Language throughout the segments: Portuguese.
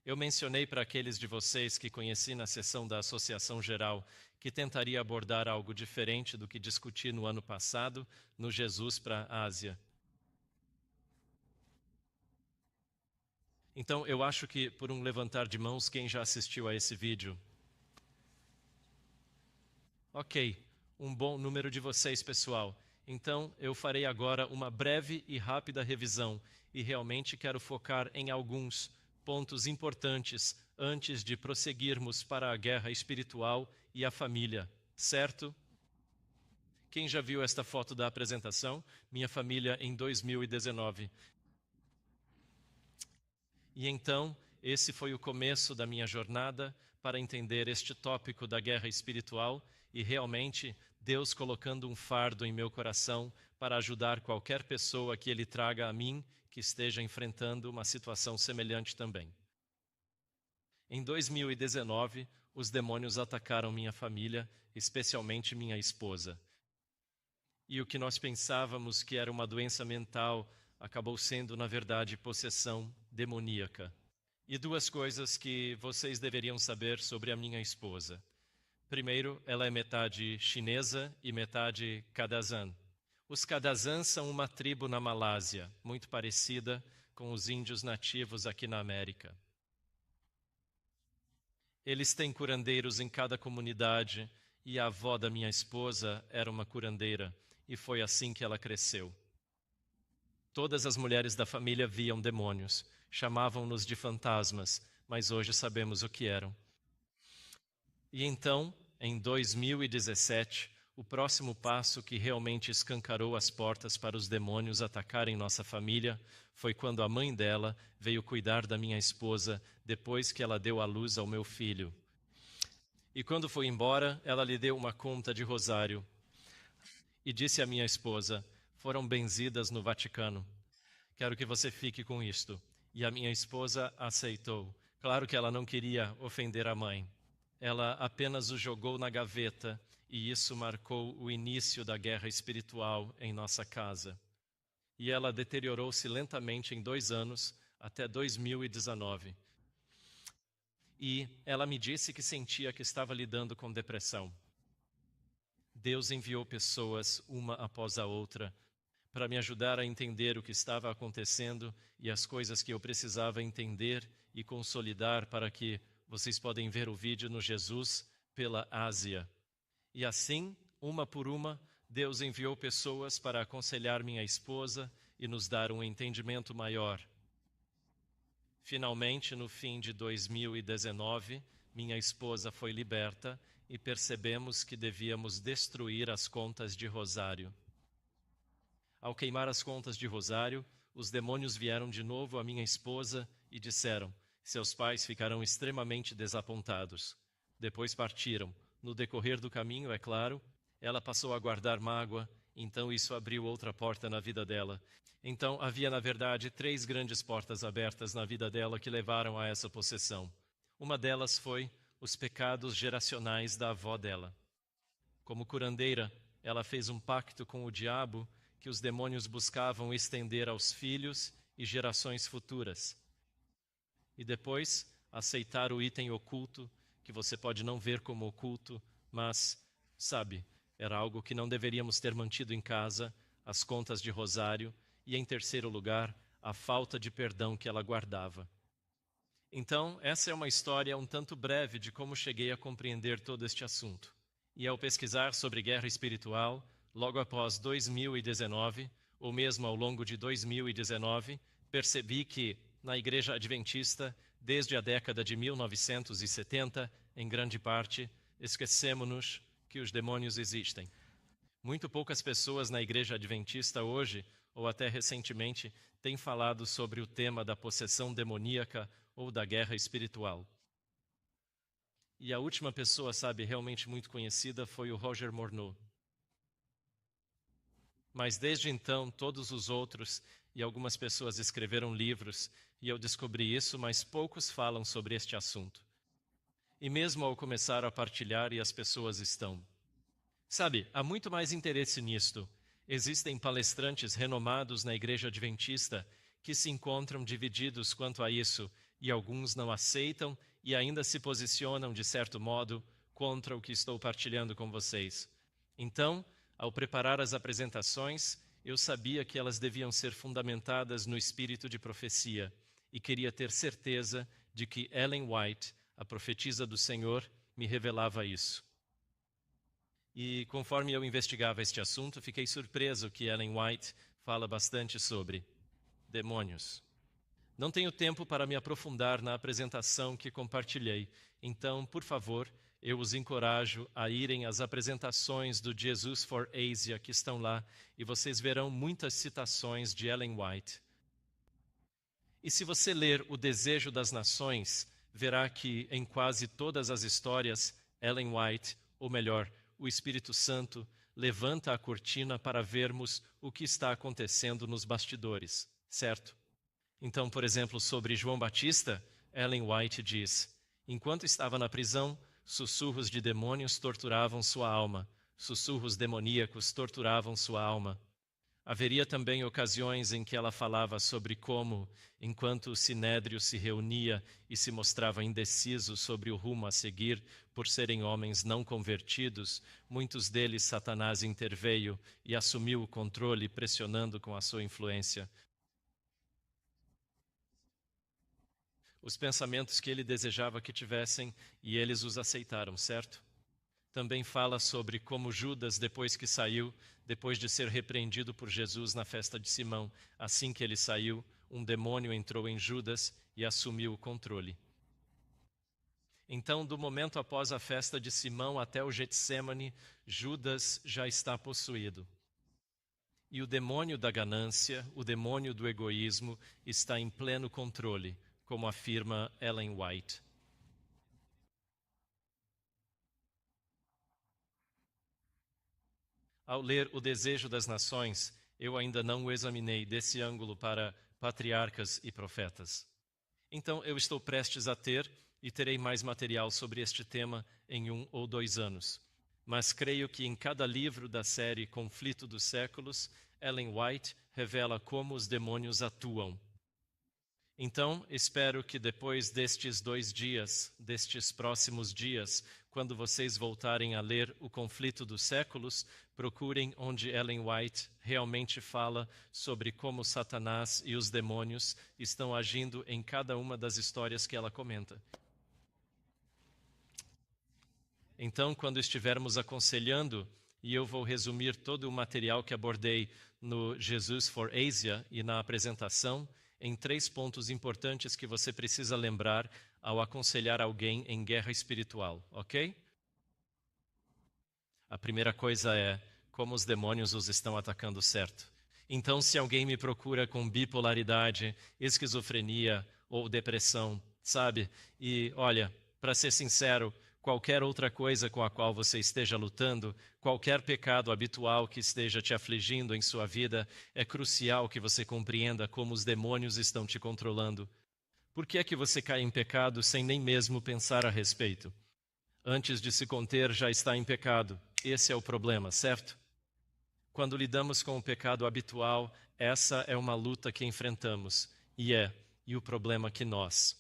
Eu mencionei para aqueles de vocês que conheci na sessão da Associação Geral que tentaria abordar algo diferente do que discuti no ano passado no Jesus para a Ásia. Então, eu acho que, por um levantar de mãos, quem já assistiu a esse vídeo? Ok, um bom número de vocês, pessoal. Então, eu farei agora uma breve e rápida revisão e realmente quero focar em alguns pontos importantes antes de prosseguirmos para a guerra espiritual e a família, certo? Quem já viu esta foto da apresentação? Minha família em 2019. E então, esse foi o começo da minha jornada para entender este tópico da guerra espiritual e realmente Deus colocando um fardo em meu coração para ajudar qualquer pessoa que Ele traga a mim que esteja enfrentando uma situação semelhante também. Em 2019, os demônios atacaram minha família, especialmente minha esposa. E o que nós pensávamos que era uma doença mental acabou sendo, na verdade, possessão demoníaca. E duas coisas que vocês deveriam saber sobre a minha esposa. Primeiro, ela é metade chinesa e metade Kadazan. Os Kadazan são uma tribo na Malásia, muito parecida com os índios nativos aqui na América. Eles têm curandeiros em cada comunidade e a avó da minha esposa era uma curandeira e foi assim que ela cresceu. Todas as mulheres da família viam demônios, chamavam-nos de fantasmas, mas hoje sabemos o que eram. E então, em 2017, o próximo passo que realmente escancarou as portas para os demônios atacarem nossa família foi quando a mãe dela veio cuidar da minha esposa depois que ela deu à luz ao meu filho. E quando foi embora, ela lhe deu uma conta de rosário e disse à minha esposa: foram benzidas no Vaticano. Quero que você fique com isto. E a minha esposa aceitou. Claro que ela não queria ofender a mãe. Ela apenas o jogou na gaveta e isso marcou o início da guerra espiritual em nossa casa. E ela deteriorou-se lentamente em 2 anos, até 2019. E ela me disse que sentia que estava lidando com depressão. Deus enviou pessoas, uma após a outra, para me ajudar a entender o que estava acontecendo e as coisas que eu precisava entender e consolidar para que vocês podem ver o vídeo no Jesus pela Ásia. E assim, uma por uma, Deus enviou pessoas para aconselhar minha esposa e nos dar um entendimento maior. Finalmente, no fim de 2019, minha esposa foi liberta e percebemos que devíamos destruir as contas de Rosário. Ao queimar as contas de Rosário, os demônios vieram de novo à minha esposa e disseram: seus pais ficarão extremamente desapontados. Depois partiram. No decorrer do caminho, é claro, ela passou a guardar mágoa, então isso abriu outra porta na vida dela. Então havia, na verdade, 3 grandes portas abertas na vida dela que levaram a essa possessão. Uma delas foi os pecados geracionais da avó dela. Como curandeira, ela fez um pacto com o diabo que os demônios buscavam estender aos filhos e gerações futuras. E depois, aceitar o item oculto, que você pode não ver como oculto, mas, sabe, era algo que não deveríamos ter mantido em casa, as contas de rosário, e em terceiro lugar, a falta de perdão que ela guardava. Então, essa é uma história um tanto breve de como cheguei a compreender todo este assunto. E ao pesquisar sobre guerra espiritual, logo após 2019, ou mesmo ao longo de 2019, percebi que, na Igreja Adventista, desde a década de 1970, em grande parte, esquecemos-nos que os demônios existem. Muito poucas pessoas na Igreja Adventista hoje, ou até recentemente, têm falado sobre o tema da possessão demoníaca ou da guerra espiritual. E a última pessoa, sabe, realmente muito conhecida foi o Roger Morneau. Mas desde então, todos os outros e algumas pessoas escreveram livros, e eu descobri isso, mas poucos falam sobre este assunto. E mesmo ao começar a partilhar, e as pessoas estão. Sabe, há muito mais interesse nisto. Existem palestrantes renomados na Igreja Adventista que se encontram divididos quanto a isso, e alguns não aceitam e ainda se posicionam, de certo modo, contra o que estou partilhando com vocês. Então, ao preparar as apresentações, eu sabia que elas deviam ser fundamentadas no espírito de profecia e queria ter certeza de que Ellen White, a profetisa do Senhor, me revelava isso. E conforme eu investigava este assunto, fiquei surpreso que Ellen White fala bastante sobre demônios. Não tenho tempo para me aprofundar na apresentação que compartilhei, então, por favor, eu os encorajo a irem às apresentações do Jesus for Asia que estão lá e vocês verão muitas citações de Ellen White. E se você ler O Desejo das Nações, verá que em quase todas as histórias, Ellen White, ou melhor, o Espírito Santo, levanta a cortina para vermos o que está acontecendo nos bastidores, certo? Então, por exemplo, sobre João Batista, Ellen White diz: enquanto estava na prisão, sussurros de demônios torturavam sua alma, sussurros demoníacos torturavam sua alma. Haveria também ocasiões em que ela falava sobre como, enquanto o sinédrio se reunia e se mostrava indeciso sobre o rumo a seguir, por serem homens não convertidos, muitos deles Satanás interveio e assumiu o controle, pressionando com a sua influência os pensamentos que ele desejava que tivessem, e eles os aceitaram, certo? Também fala sobre como Judas, depois que saiu, depois de ser repreendido por Jesus na festa de Simão, assim que ele saiu, um demônio entrou em Judas e assumiu o controle. Então, do momento após a festa de Simão até o Getsêmani, Judas já está possuído. E o demônio da ganância, o demônio do egoísmo, está em pleno controle, como afirma Ellen White. Ao ler O Desejo das Nações, eu ainda não o examinei desse ângulo para patriarcas e profetas. Então, eu estou prestes a ter e terei mais material sobre este tema em 1 ou 2 anos. Mas creio que em cada livro da série Conflito dos Séculos, Ellen White revela como os demônios atuam. Então, espero que depois destes 2 dias, destes próximos dias, quando vocês voltarem a ler O Conflito dos Séculos, procurem onde Ellen White realmente fala sobre como Satanás e os demônios estão agindo em cada uma das histórias que ela comenta. Então, quando estivermos aconselhando, e eu vou resumir todo o material que abordei no Jesus for Asia e na apresentação, em 3 pontos importantes que você precisa lembrar ao aconselhar alguém em guerra espiritual, ok? A primeira coisa é como os demônios os estão atacando, certo? Então, se alguém me procura com bipolaridade, esquizofrenia ou depressão, sabe? E, olha, para ser sincero, qualquer outra coisa com a qual você esteja lutando, qualquer pecado habitual que esteja te afligindo em sua vida, é crucial que você compreenda como os demônios estão te controlando. Por que é que você cai em pecado sem nem mesmo pensar a respeito? Antes de se conter, já está em pecado. Esse é o problema, certo? Quando lidamos com o pecado habitual, essa é uma luta que enfrentamos. E o problema que nós.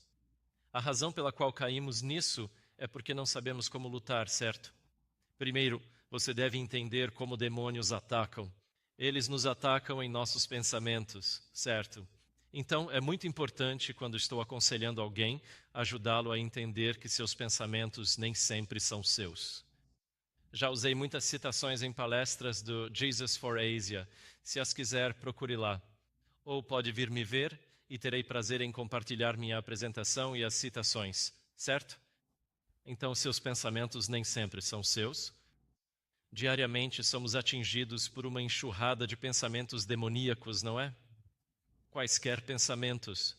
A razão pela qual caímos nisso é porque não sabemos como lutar, certo? Primeiro, você deve entender como demônios atacam. Eles nos atacam em nossos pensamentos, certo? Então, é muito importante, quando estou aconselhando alguém, ajudá-lo a entender que seus pensamentos nem sempre são seus. Já usei muitas citações em palestras do Jesus for Asia. Se as quiser, procure lá. Ou pode vir me ver e terei prazer em compartilhar minha apresentação e as citações, certo? Então, seus pensamentos nem sempre são seus. Diariamente somos atingidos por uma enxurrada de pensamentos demoníacos, não é? Quaisquer pensamentos.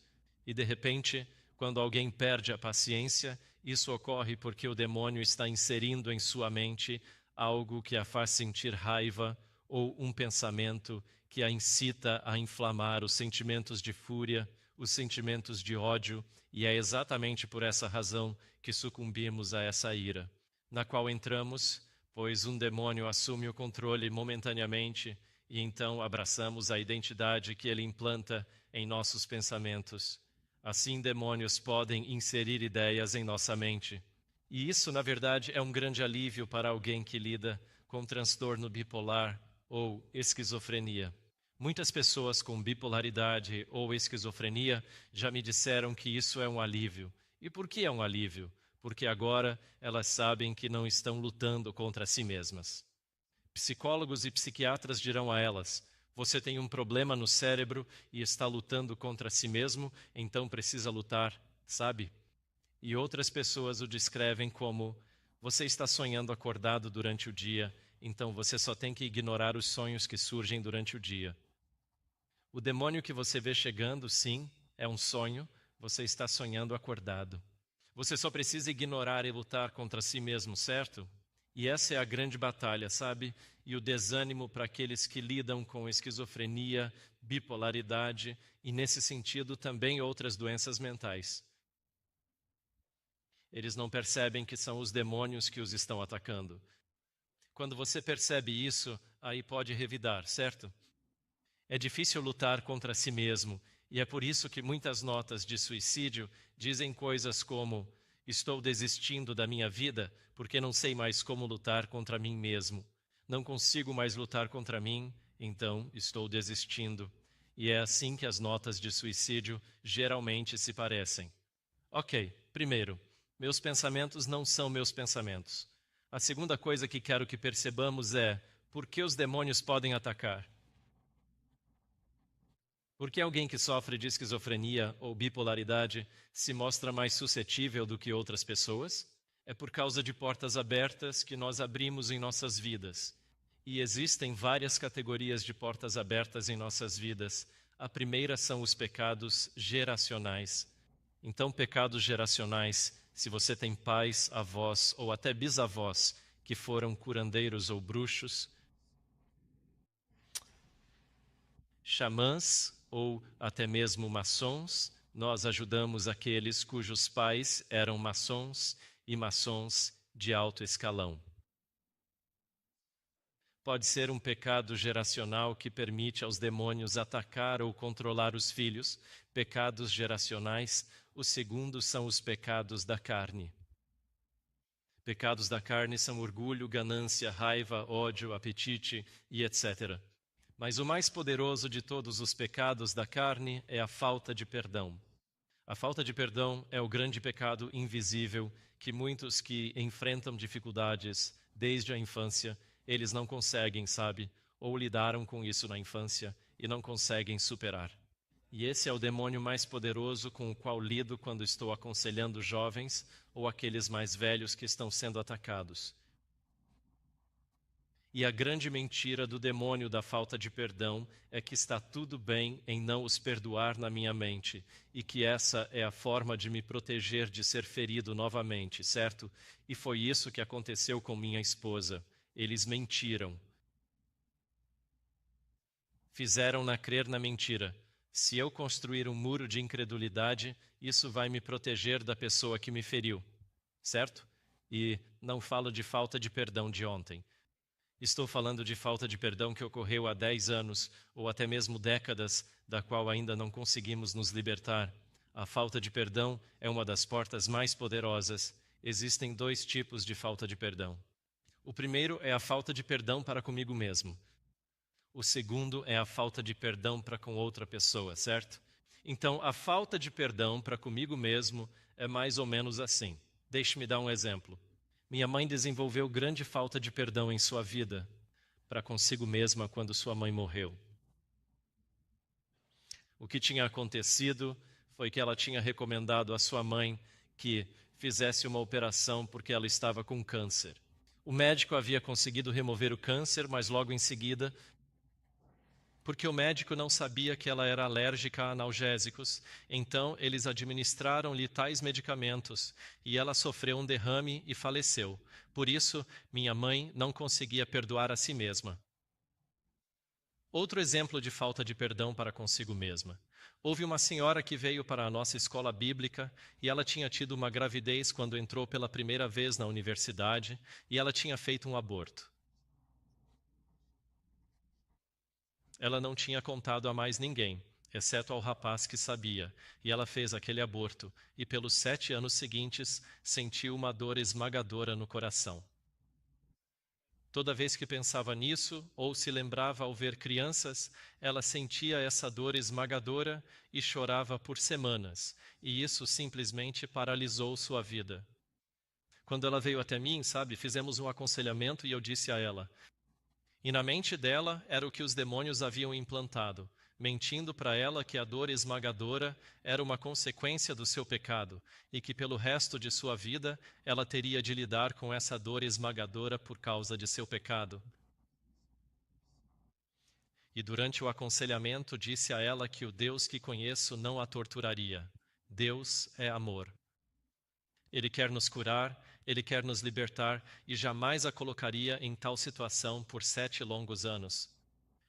E, de repente, quando alguém perde a paciência, isso ocorre porque o demônio está inserindo em sua mente algo que a faz sentir raiva ou um pensamento que a incita a inflamar os sentimentos de fúria, os sentimentos de ódio, e é exatamente por essa razão que sucumbimos a essa ira, na qual entramos, pois um demônio assume o controle momentaneamente e então abraçamos a identidade que ele implanta em nossos pensamentos. Assim, demônios podem inserir ideias em nossa mente. E isso, na verdade, é um grande alívio para alguém que lida com transtorno bipolar ou esquizofrenia. Muitas pessoas com bipolaridade ou esquizofrenia já me disseram que isso é um alívio. E por que é um alívio? Porque agora elas sabem que não estão lutando contra si mesmas. Psicólogos e psiquiatras dirão a elas: você tem um problema no cérebro e está lutando contra si mesmo, então precisa lutar, sabe? E outras pessoas o descrevem como: você está sonhando acordado durante o dia, então você só tem que ignorar os sonhos que surgem durante o dia. O demônio que você vê chegando, sim, é um sonho, você está sonhando acordado. Você só precisa ignorar e lutar contra si mesmo, certo? E essa é a grande batalha, sabe? E o desânimo para aqueles que lidam com esquizofrenia, bipolaridade e, nesse sentido, também outras doenças mentais. Eles não percebem que são os demônios que os estão atacando. Quando você percebe isso, aí pode revidar, certo? É difícil lutar contra si mesmo, e é por isso que muitas notas de suicídio dizem coisas como: estou desistindo da minha vida porque não sei mais como lutar contra mim mesmo. Não consigo mais lutar contra mim, então estou desistindo. E é assim que as notas de suicídio geralmente se parecem. Ok, primeiro, meus pensamentos não são meus pensamentos. A segunda coisa que quero que percebamos é: por que os demônios podem atacar? Por que alguém que sofre de esquizofrenia ou bipolaridade se mostra mais suscetível do que outras pessoas? É por causa de portas abertas que nós abrimos em nossas vidas. E existem várias categorias de portas abertas em nossas vidas. A primeira são os pecados geracionais. Então, pecados geracionais, se você tem pais, avós ou até bisavós que foram curandeiros ou bruxos, xamãs ou até mesmo maçons, nós ajudamos aqueles cujos pais eram maçons e maçons de alto escalão. Pode ser um pecado geracional que permite aos demônios atacar ou controlar os filhos, pecados geracionais. O segundo são os pecados da carne. Pecados da carne são orgulho, ganância, raiva, ódio, apetite e etc. Mas o mais poderoso de todos os pecados da carne é a falta de perdão. A falta de perdão é o grande pecado invisível que muitos que enfrentam dificuldades desde a infância, eles não conseguem, sabe? Ou lidaram com isso na infância e não conseguem superar. E esse é o demônio mais poderoso com o qual lido quando estou aconselhando jovens ou aqueles mais velhos que estão sendo atacados. E a grande mentira do demônio da falta de perdão é que está tudo bem em não os perdoar na minha mente e que essa é a forma de me proteger de ser ferido novamente, certo? E foi isso que aconteceu com minha esposa. Eles mentiram. Fizeram-na crer na mentira. Se eu construir um muro de incredulidade, isso vai me proteger da pessoa que me feriu, certo? E não falo de falta de perdão de ontem. Estou falando de falta de perdão que ocorreu há 10 anos ou até mesmo décadas, da qual ainda não conseguimos nos libertar. A falta de perdão é uma das portas mais poderosas. Existem 2 tipos de falta de perdão. O primeiro é a falta de perdão para comigo mesmo. O segundo é a falta de perdão para com outra pessoa, certo? Então, a falta de perdão para comigo mesmo é mais ou menos assim. Deixe-me dar um exemplo. Minha mãe desenvolveu grande falta de perdão em sua vida para consigo mesma quando sua mãe morreu. O que tinha acontecido foi que ela tinha recomendado à sua mãe que fizesse uma operação porque ela estava com câncer. O médico havia conseguido remover o câncer, mas logo em seguida, porque o médico não sabia que ela era alérgica a analgésicos, então eles administraram-lhe tais medicamentos e ela sofreu um derrame e faleceu. Por isso, minha mãe não conseguia perdoar a si mesma. Outro exemplo de falta de perdão para consigo mesma. Houve uma senhora que veio para a nossa escola bíblica e ela tinha tido uma gravidez quando entrou pela primeira vez na universidade e ela tinha feito um aborto. Ela não tinha contado a mais ninguém. exceto ao rapaz que sabia, e ela fez aquele aborto, e pelos 7 anos seguintes sentiu uma dor esmagadora no coração. Toda vez que pensava nisso, ou se lembrava ao ver crianças, ela sentia essa dor esmagadora e chorava por semanas, e isso simplesmente paralisou sua vida. Quando ela veio até mim, fizemos um aconselhamento e eu disse a ela, e na mente dela era o que os demônios haviam implantado, mentindo para ela que a dor esmagadora era uma consequência do seu pecado e que pelo resto de sua vida ela teria de lidar com essa dor esmagadora por causa de seu pecado. E durante o aconselhamento disse a ela que o Deus que conheço não a torturaria. Deus é amor. Ele quer nos curar, Ele quer nos libertar e jamais a colocaria em tal situação por 7 longos anos.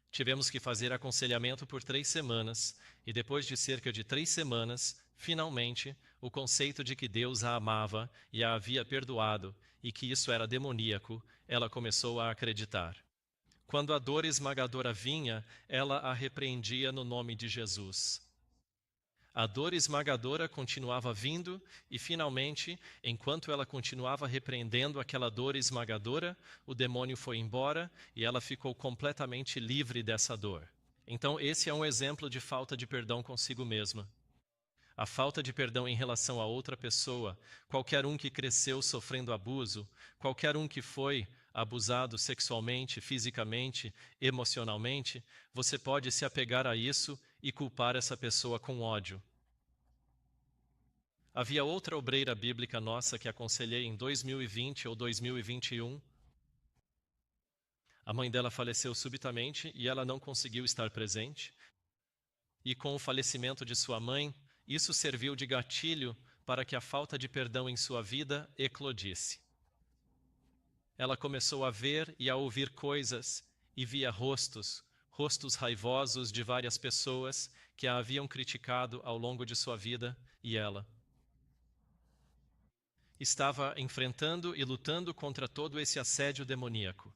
Tivemos que fazer aconselhamento por 3 semanas e depois de cerca de 3 semanas, finalmente, o conceito de que Deus a amava e a havia perdoado e que isso era demoníaco, ela começou a acreditar. Quando a dor esmagadora vinha, ela a repreendia no nome de Jesus. A dor esmagadora continuava vindo e, finalmente, enquanto ela continuava repreendendo aquela dor esmagadora, o demônio foi embora e ela ficou completamente livre dessa dor. Então, esse é um exemplo de falta de perdão consigo mesma. A falta de perdão em relação a outra pessoa, qualquer um que cresceu sofrendo abuso, qualquer um que foi abusado sexualmente, fisicamente, emocionalmente, você pode se apegar a isso e culpar essa pessoa com ódio. Havia outra obreira bíblica nossa que aconselhei em 2020 ou 2021. A mãe dela faleceu subitamente e ela não conseguiu estar presente. E com o falecimento de sua mãe, isso serviu de gatilho para que a falta de perdão em sua vida eclodisse. Ela começou a ver e a ouvir coisas e via rostos raivosos de várias pessoas que a haviam criticado ao longo de sua vida, e ela estava enfrentando e lutando contra todo esse assédio demoníaco.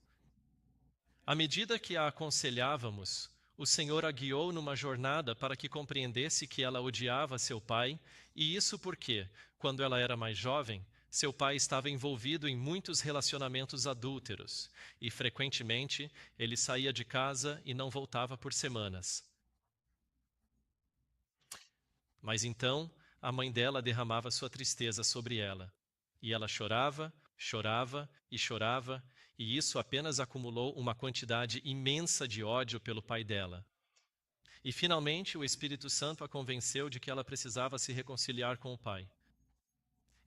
À medida que a aconselhávamos, o Senhor a guiou numa jornada para que compreendesse que ela odiava seu pai, e isso porque, quando ela era mais jovem, seu pai estava envolvido em muitos relacionamentos adúlteros, e frequentemente ele saía de casa e não voltava por semanas. Mas então, a mãe dela derramava sua tristeza sobre ela. E ela chorava, chorava e chorava, e isso apenas acumulou uma quantidade imensa de ódio pelo pai dela. E finalmente o Espírito Santo a convenceu de que ela precisava se reconciliar com o pai.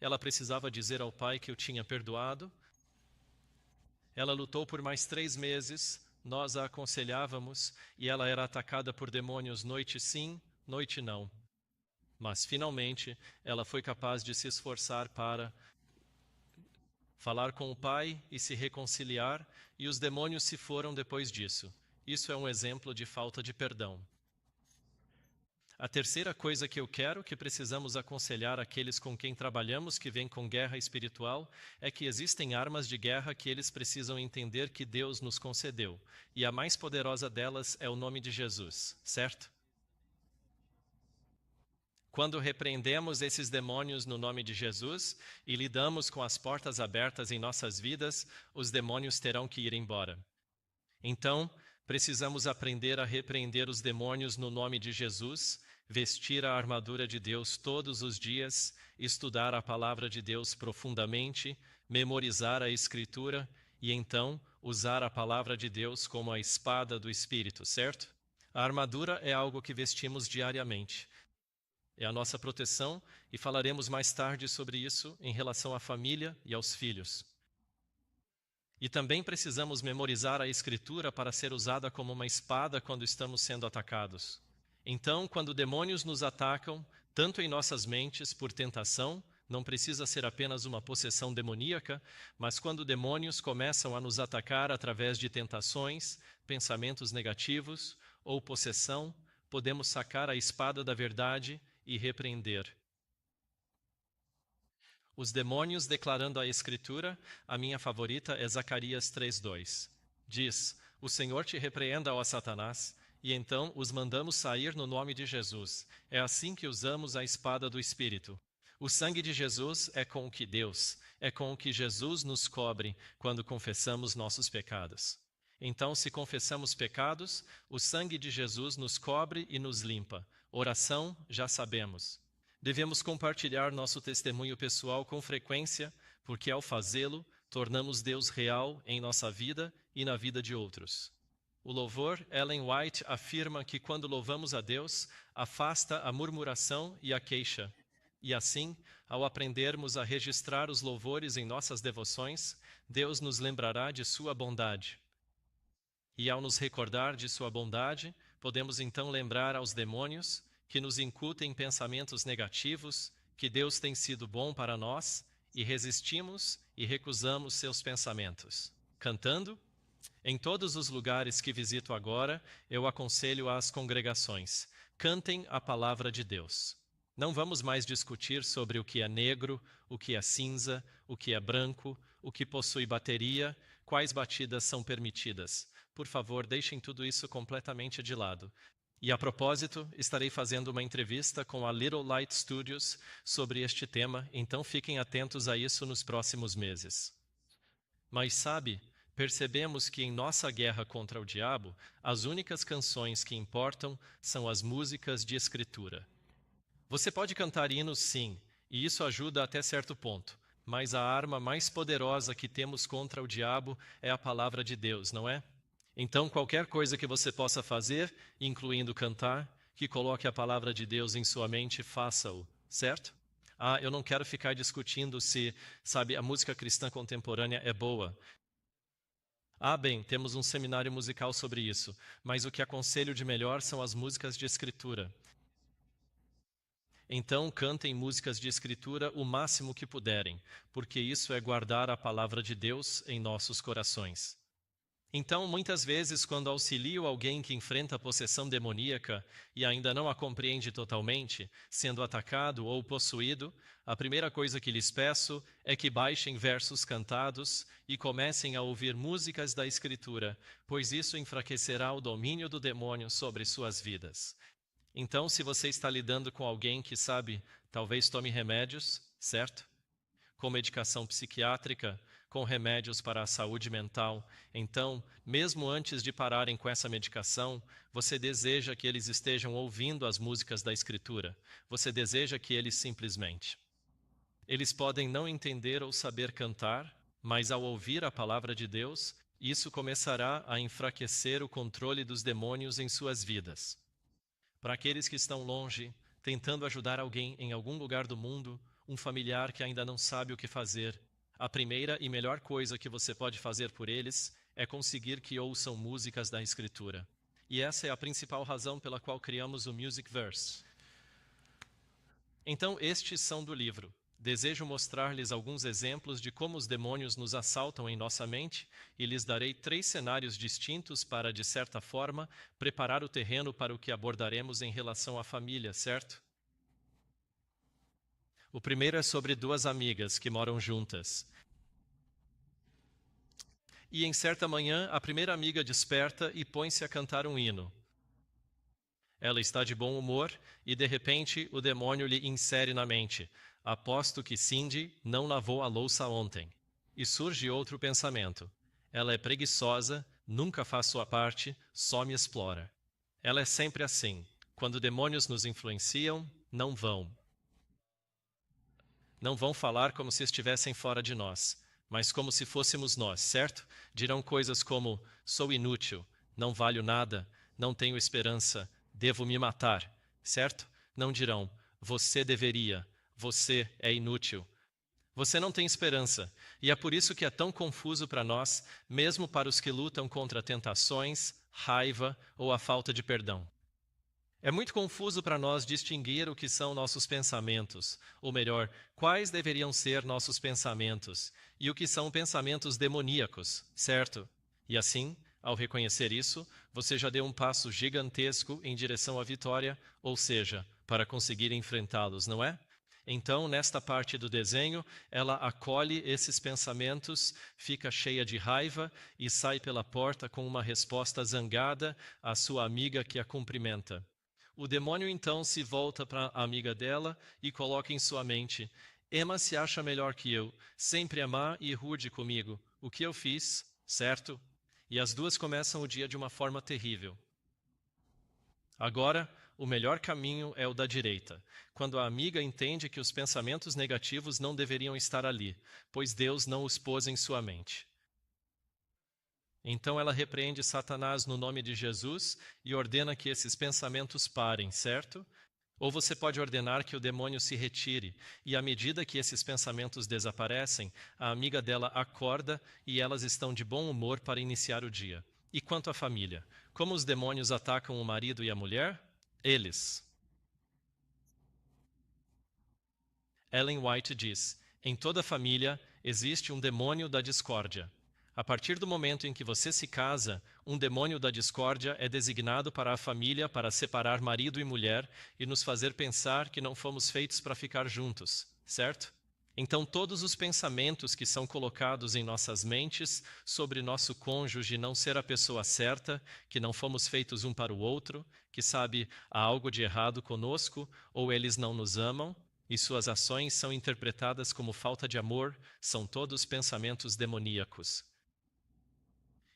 Ela precisava dizer ao pai que o tinha perdoado. Ela lutou por mais 3 meses, nós a aconselhávamos, e ela era atacada por demônios noite sim, noite não. Mas finalmente ela foi capaz de se esforçar para falar com o pai e se reconciliar, e os demônios se foram depois disso. Isso é um exemplo de falta de perdão. A terceira coisa que eu quero que precisamos aconselhar aqueles com quem trabalhamos que vêm com guerra espiritual é que existem armas de guerra que eles precisam entender que Deus nos concedeu, e a mais poderosa delas é o nome de Jesus, certo? Quando repreendemos esses demônios no nome de Jesus e lidamos com as portas abertas em nossas vidas, os demônios terão que ir embora. Então, precisamos aprender a repreender os demônios no nome de Jesus, vestir a armadura de Deus todos os dias, estudar a palavra de Deus profundamente, memorizar a Escritura e então usar a palavra de Deus como a espada do Espírito, certo? A armadura é algo que vestimos diariamente. É a nossa proteção e falaremos mais tarde sobre isso em relação à família e aos filhos. E também precisamos memorizar a Escritura para ser usada como uma espada quando estamos sendo atacados. Então, quando demônios nos atacam, tanto em nossas mentes por tentação, não precisa ser apenas uma possessão demoníaca, mas quando demônios começam a nos atacar através de tentações, pensamentos negativos ou possessão, podemos sacar a espada da verdade e repreender. Os demônios declarando a Escritura, a minha favorita é Zacarias 3:2. Diz: O Senhor te repreenda, ó Satanás, e então os mandamos sair no nome de Jesus. É assim que usamos a espada do Espírito. O sangue de Jesus é com o que Deus, é com o que Jesus nos cobre quando confessamos nossos pecados. Então, se confessamos pecados, o sangue de Jesus nos cobre e nos limpa. Oração, já sabemos. Devemos compartilhar nosso testemunho pessoal com frequência, porque ao fazê-lo, tornamos Deus real em nossa vida e na vida de outros. O louvor, Ellen White afirma que quando louvamos a Deus, afasta a murmuração e a queixa. E assim, ao aprendermos a registrar os louvores em nossas devoções, Deus nos lembrará de sua bondade. E ao nos recordar de sua bondade, podemos então lembrar aos demônios que nos incutem pensamentos negativos, que Deus tem sido bom para nós, e resistimos e recusamos seus pensamentos. Cantando? Em todos os lugares que visito agora, eu aconselho às congregações: cantem a palavra de Deus. Não vamos mais discutir sobre o que é negro, o que é cinza, o que é branco, o que possui bateria, quais batidas são permitidas. Por favor, deixem tudo isso completamente de lado. E a propósito, estarei fazendo uma entrevista com a Little Light Studios sobre este tema, então fiquem atentos a isso nos próximos meses. Mas sabe, percebemos que em nossa guerra contra o diabo, as únicas canções que importam são as músicas de escritura. Você pode cantar hinos, sim, e isso ajuda até certo ponto, mas a arma mais poderosa que temos contra o diabo é a palavra de Deus, não é? Então, qualquer coisa que você possa fazer, incluindo cantar, que coloque a palavra de Deus em sua mente, faça-o, certo? Eu não quero ficar discutindo se, a música cristã contemporânea é boa. Bem, temos um seminário musical sobre isso, mas o que aconselho de melhor são as músicas de escritura. Então, cantem músicas de escritura o máximo que puderem, porque isso é guardar a palavra de Deus em nossos corações. Então, muitas vezes, quando auxilio alguém que enfrenta possessão demoníaca e ainda não a compreende totalmente, sendo atacado ou possuído, a primeira coisa que lhes peço é que baixem versos cantados e comecem a ouvir músicas da Escritura, pois isso enfraquecerá o domínio do demônio sobre suas vidas. Então, se você está lidando com alguém que talvez tome remédios, certo? Com medicação psiquiátrica, com remédios para a saúde mental. Então, mesmo antes de pararem com essa medicação, você deseja que eles estejam ouvindo as músicas da Escritura. Você deseja que eles simplesmente. Eles podem não entender ou saber cantar, mas ao ouvir a palavra de Deus, isso começará a enfraquecer o controle dos demônios em suas vidas. Para aqueles que estão longe, tentando ajudar alguém em algum lugar do mundo, um familiar que ainda não sabe o que fazer, a primeira e melhor coisa que você pode fazer por eles é conseguir que ouçam músicas da Escritura. E essa é a principal razão pela qual criamos o Music Verse. Então, estes são do livro. Desejo mostrar-lhes alguns exemplos de como os demônios nos assaltam em nossa mente e lhes darei 3 cenários distintos para, de certa forma, preparar o terreno para o que abordaremos em relação à família, certo? O primeiro é sobre 2 amigas que moram juntas. E em certa manhã, a primeira amiga desperta e põe-se a cantar um hino. Ela está de bom humor e, de repente, o demônio lhe insere na mente: aposto que Cindy não lavou a louça ontem. E surge outro pensamento: ela é preguiçosa, nunca faz sua parte, só me explora. Ela é sempre assim. Quando demônios nos influenciam, não vão falar como se estivessem fora de nós, mas como se fôssemos nós, certo? Dirão coisas como: sou inútil, não valho nada, não tenho esperança, devo me matar, certo? Não dirão: você deveria, você é inútil. Você não tem esperança, e é por isso que é tão confuso para nós, mesmo para os que lutam contra tentações, raiva ou a falta de perdão. É muito confuso para nós distinguir o que são nossos pensamentos, ou melhor, quais deveriam ser nossos pensamentos, e o que são pensamentos demoníacos, certo? E assim, ao reconhecer isso, você já deu um passo gigantesco em direção à vitória, ou seja, para conseguir enfrentá-los, não é? Então, nesta parte do desenho, ela acolhe esses pensamentos, fica cheia de raiva e sai pela porta com uma resposta zangada à sua amiga que a cumprimenta. O demônio então se volta para a amiga dela e coloca em sua mente: Emma se acha melhor que eu, sempre é má e rude comigo. O que eu fiz, certo? E as duas começam o dia de uma forma terrível. Agora, o melhor caminho é o da direita, quando a amiga entende que os pensamentos negativos não deveriam estar ali, pois Deus não os pôs em sua mente. Então ela repreende Satanás no nome de Jesus e ordena que esses pensamentos parem, certo? Ou você pode ordenar que o demônio se retire, e à medida que esses pensamentos desaparecem, a amiga dela acorda e elas estão de bom humor para iniciar o dia. E quanto à família? Como os demônios atacam o marido e a mulher? Eles. Ellen White diz: em toda família existe um demônio da discórdia. A partir do momento em que você se casa, um demônio da discórdia é designado para a família para separar marido e mulher e nos fazer pensar que não fomos feitos para ficar juntos, certo? Então, todos os pensamentos que são colocados em nossas mentes sobre nosso cônjuge não ser a pessoa certa, que não fomos feitos um para o outro, que sabe há algo de errado conosco ou eles não nos amam, e suas ações são interpretadas como falta de amor, são todos pensamentos demoníacos.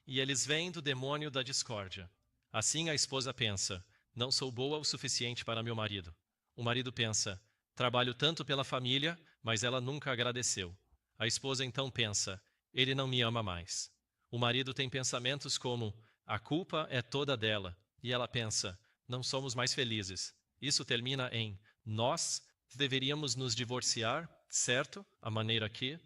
E eles vêm do demônio da discórdia. Assim a esposa pensa: não sou boa o suficiente para meu marido. O marido pensa: trabalho tanto pela família, mas ela nunca agradeceu. A esposa então pensa: ele não me ama mais. O marido tem pensamentos como: a culpa é toda dela. E ela pensa: não somos mais felizes. Isso termina em: nós deveríamos nos divorciar, certo? A maneira que.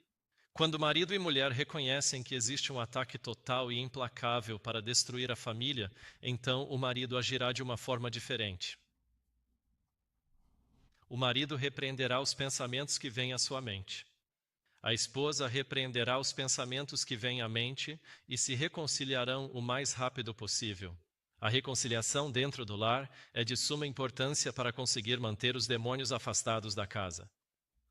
Quando marido e mulher reconhecem que existe um ataque total e implacável para destruir a família, então o marido agirá de uma forma diferente. O marido repreenderá os pensamentos que vêm à sua mente. A esposa repreenderá os pensamentos que vêm à mente e se reconciliarão o mais rápido possível. A reconciliação dentro do lar é de suma importância para conseguir manter os demônios afastados da casa.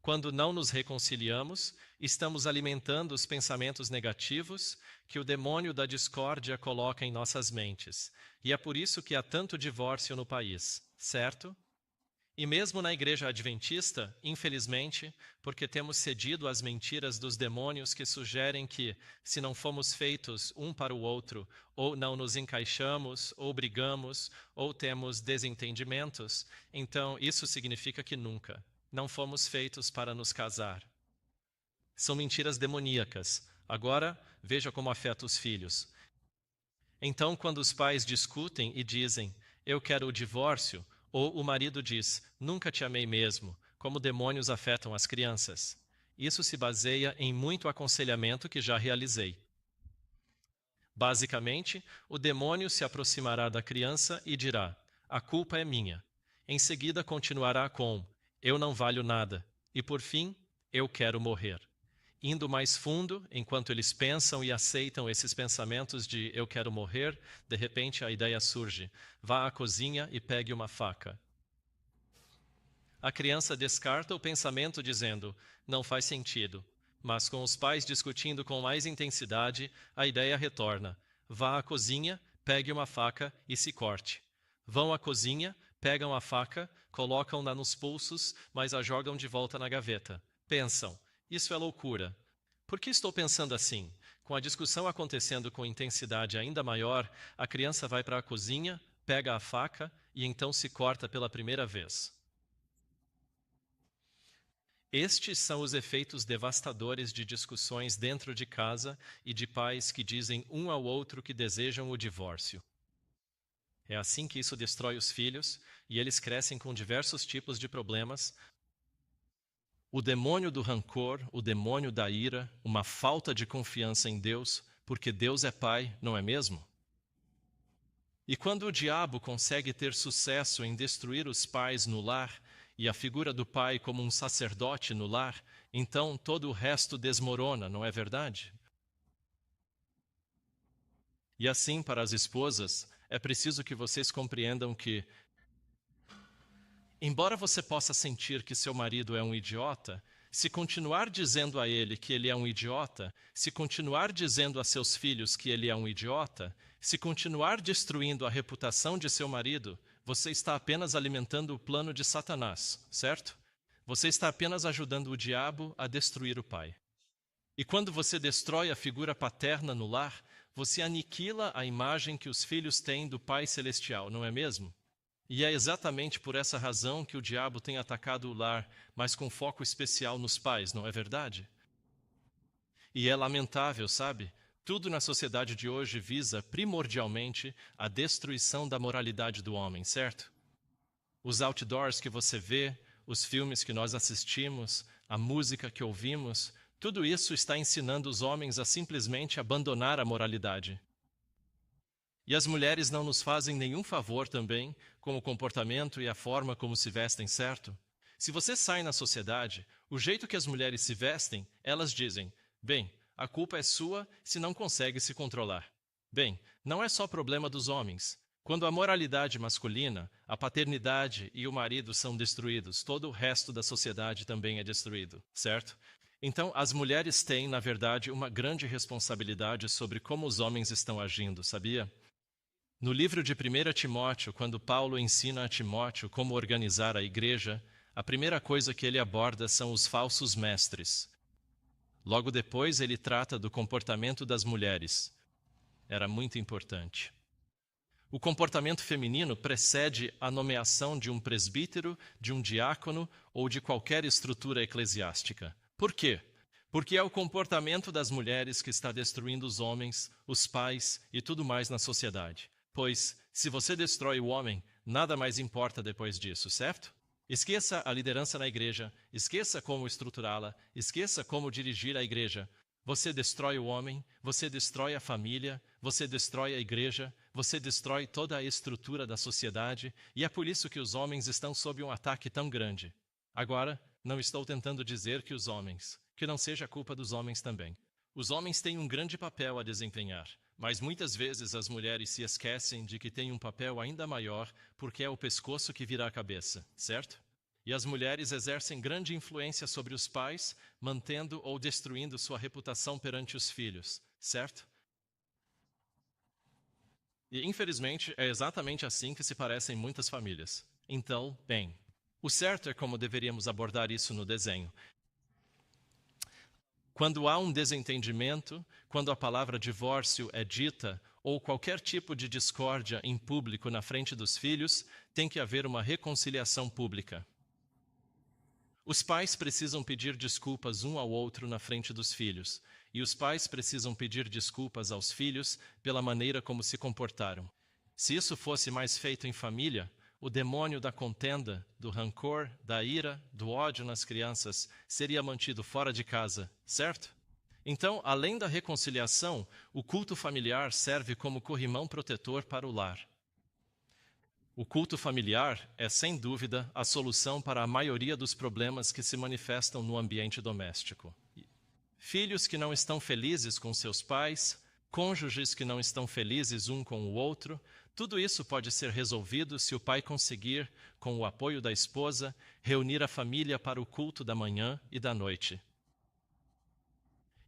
Quando não nos reconciliamos, estamos alimentando os pensamentos negativos que o demônio da discórdia coloca em nossas mentes. E é por isso que há tanto divórcio no país, certo? E mesmo na igreja adventista, infelizmente, porque temos cedido às mentiras dos demônios que sugerem que, se não fomos feitos um para o outro, ou não nos encaixamos, ou brigamos, ou temos desentendimentos, então isso significa que nunca. Não fomos feitos para nos casar. São mentiras demoníacas. Agora, veja como afeta os filhos. Então, quando os pais discutem e dizem, eu quero o divórcio, ou o marido diz, nunca te amei mesmo, como demônios afetam as crianças. Isso se baseia em muito aconselhamento que já realizei. Basicamente, o demônio se aproximará da criança e dirá, a culpa é minha. Em seguida, continuará com, eu não valho nada. E por fim, eu quero morrer. Indo mais fundo, enquanto eles pensam e aceitam esses pensamentos de eu quero morrer, de repente a ideia surge. Vá à cozinha e pegue uma faca. A criança descarta o pensamento dizendo, não faz sentido. Mas com os pais discutindo com mais intensidade, a ideia retorna. Vá à cozinha, pegue uma faca e se corte. Vão à cozinha, pegam a faca, colocam-na nos pulsos, mas a jogam de volta na gaveta. Pensam, isso é loucura. Por que estou pensando assim? Com a discussão acontecendo com intensidade ainda maior, a criança vai para a cozinha, pega a faca e então se corta pela primeira vez. Estes são os efeitos devastadores de discussões dentro de casa e de pais que dizem um ao outro que desejam o divórcio. É assim que isso destrói os filhos e eles crescem com diversos tipos de problemas. O demônio do rancor, o demônio da ira, uma falta de confiança em Deus, porque Deus é Pai, não é mesmo? E quando o diabo consegue ter sucesso em destruir os pais no lar, e a figura do pai como um sacerdote no lar, então todo o resto desmorona, não é verdade? E assim, para as esposas, é preciso que vocês compreendam que Embora você possa sentir que seu marido é um idiota, se continuar dizendo a ele que ele é um idiota, se continuar dizendo a seus filhos que ele é um idiota, se continuar destruindo a reputação de seu marido, você está apenas alimentando o plano de Satanás, certo? Você está apenas ajudando o diabo a destruir o pai. E quando você destrói a figura paterna no lar, você aniquila a imagem que os filhos têm do Pai Celestial, não é mesmo? E é exatamente por essa razão que o diabo tem atacado o lar, mas com foco especial nos pais, não é verdade? E é lamentável, sabe? Tudo na sociedade de hoje visa primordialmente a destruição da moralidade do homem, certo? Os outdoors que você vê, os filmes que nós assistimos, a música que ouvimos, tudo isso está ensinando os homens a simplesmente abandonar a moralidade. E as mulheres não nos fazem nenhum favor também com o comportamento e a forma como se vestem, certo? Se você sai na sociedade, o jeito que as mulheres se vestem, elas dizem: bem, a culpa é sua se não consegue se controlar. Bem, não é só problema dos homens. Quando a moralidade masculina, a paternidade e o marido são destruídos, todo o resto da sociedade também é destruído, certo? Então, as mulheres têm, na verdade, uma grande responsabilidade sobre como os homens estão agindo, sabia? No livro de 1 Timóteo, quando Paulo ensina a Timóteo como organizar a igreja, a primeira coisa que ele aborda são os falsos mestres. Logo depois, ele trata do comportamento das mulheres. Era muito importante. O comportamento feminino precede a nomeação de um presbítero, de um diácono ou de qualquer estrutura eclesiástica. Por quê? Porque é o comportamento das mulheres que está destruindo os homens, os pais e tudo mais na sociedade. Pois, se você destrói o homem, nada mais importa depois disso, certo? Esqueça a liderança na igreja, esqueça como estruturá-la, esqueça como dirigir a igreja. Você destrói o homem, você destrói a família, você destrói a igreja, você destrói toda a estrutura da sociedade, e é por isso que os homens estão sob um ataque tão grande. Agora, não estou tentando dizer que que não seja culpa dos homens também. Os homens têm um grande papel a desempenhar, mas muitas vezes as mulheres se esquecem de que têm um papel ainda maior porque é o pescoço que vira a cabeça, certo? E as mulheres exercem grande influência sobre os pais, mantendo ou destruindo sua reputação perante os filhos, certo? E, infelizmente, é exatamente assim que se parecem muitas famílias. Então, bem, o certo é como deveríamos abordar isso no desenho. Quando há um desentendimento, quando a palavra divórcio é dita, ou qualquer tipo de discórdia em público na frente dos filhos, tem que haver uma reconciliação pública. Os pais precisam pedir desculpas um ao outro na frente dos filhos, e os pais precisam pedir desculpas aos filhos pela maneira como se comportaram. Se isso fosse mais feito em família, o demônio da contenda, do rancor, da ira, do ódio nas crianças seria mantido fora de casa, certo? Então, além da reconciliação, o culto familiar serve como corrimão protetor para o lar. O culto familiar é, sem dúvida, a solução para a maioria dos problemas que se manifestam no ambiente doméstico. Filhos que não estão felizes com seus pais, cônjuges que não estão felizes um com o outro, tudo isso pode ser resolvido se o pai conseguir, com o apoio da esposa, reunir a família para o culto da manhã e da noite.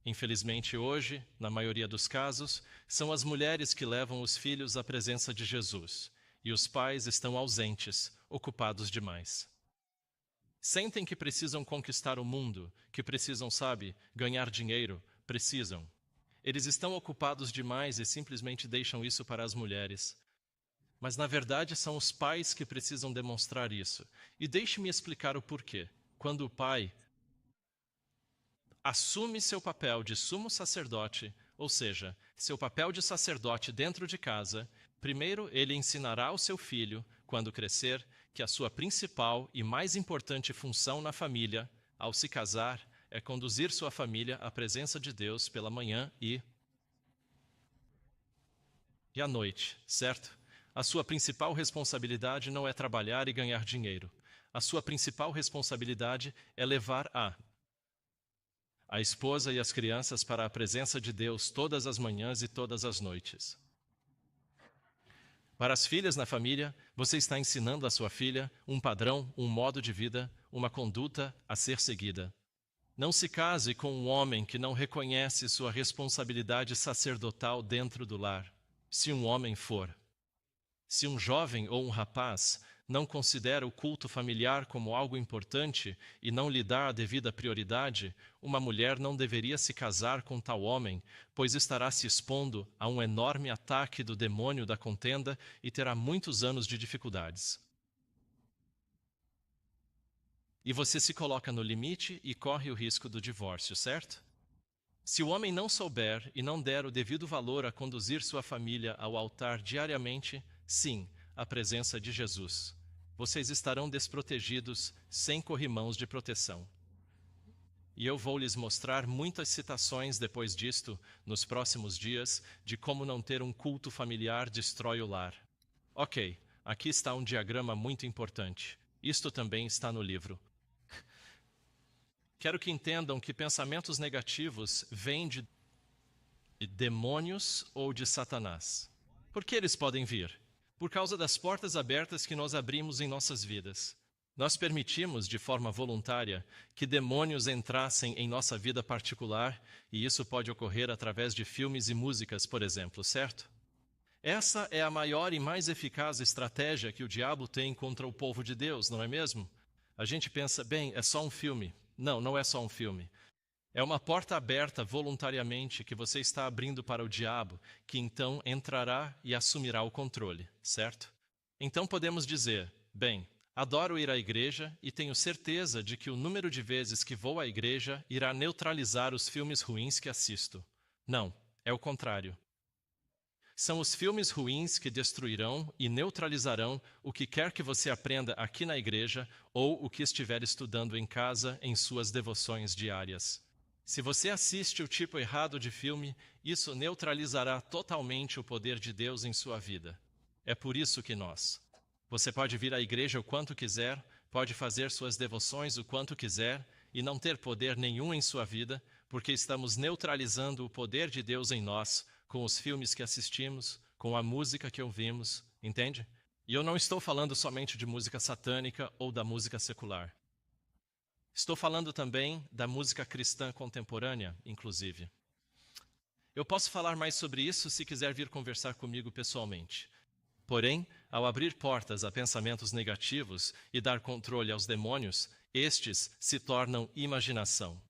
Infelizmente, hoje, na maioria dos casos, são as mulheres que levam os filhos à presença de Jesus, e os pais estão ausentes, ocupados demais. Sentem que precisam conquistar o mundo, que precisam, ganhar dinheiro, precisam. Eles estão ocupados demais e simplesmente deixam isso para as mulheres. Mas, na verdade, são os pais que precisam demonstrar isso. E deixe-me explicar o porquê. Quando o pai assume seu papel de sumo sacerdote, ou seja, seu papel de sacerdote dentro de casa, primeiro ele ensinará ao seu filho, quando crescer, que a sua principal e mais importante função na família, ao se casar, é conduzir sua família à presença de Deus pela manhã e à noite, certo? A sua principal responsabilidade não é trabalhar e ganhar dinheiro. A sua principal responsabilidade é levar a esposa e as crianças para a presença de Deus todas as manhãs e todas as noites. Para as filhas na família, você está ensinando à sua filha um padrão, um modo de vida, uma conduta a ser seguida. Não se case com um homem que não reconhece sua responsabilidade sacerdotal dentro do lar, se um homem for. Se um jovem ou um rapaz não considera o culto familiar como algo importante e não lhe dá a devida prioridade, uma mulher não deveria se casar com tal homem, pois estará se expondo a um enorme ataque do demônio da contenda e terá muitos anos de dificuldades. E você se coloca no limite e corre o risco do divórcio, certo? Se o homem não souber e não der o devido valor a conduzir sua família ao altar diariamente, sim, a presença de Jesus. Vocês estarão desprotegidos, sem corrimãos de proteção. E eu vou lhes mostrar muitas citações depois disto, nos próximos dias, de como não ter um culto familiar destrói o lar. Ok, aqui está um diagrama muito importante. Isto também está no livro. Quero que entendam que pensamentos negativos vêm de demônios ou de Satanás. Por que eles podem vir? Por causa das portas abertas que nós abrimos em nossas vidas. Nós permitimos, de forma voluntária, que demônios entrassem em nossa vida particular, e isso pode ocorrer através de filmes e músicas, por exemplo, certo? Essa é a maior e mais eficaz estratégia que o diabo tem contra o povo de Deus, não é mesmo? A gente pensa, bem, é só um filme. Não, não é só um filme. É uma porta aberta voluntariamente que você está abrindo para o diabo, que então entrará e assumirá o controle, certo? Então podemos dizer, bem, adoro ir à igreja e tenho certeza de que o número de vezes que vou à igreja irá neutralizar os filmes ruins que assisto. Não, é o contrário. São os filmes ruins que destruirão e neutralizarão o que quer que você aprenda aqui na igreja ou o que estiver estudando em casa em suas devoções diárias. Se você assiste o tipo errado de filme, isso neutralizará totalmente o poder de Deus em sua vida. É por isso que você pode vir à igreja o quanto quiser, pode fazer suas devoções o quanto quiser e não ter poder nenhum em sua vida, porque estamos neutralizando o poder de Deus em nós com os filmes que assistimos, com a música que ouvimos, entende? E eu não estou falando somente de música satânica ou da música secular. Estou falando também da música cristã contemporânea, inclusive. Eu posso falar mais sobre isso se quiser vir conversar comigo pessoalmente. Porém, ao abrir portas a pensamentos negativos e dar controle aos demônios, estes se tornam imaginação.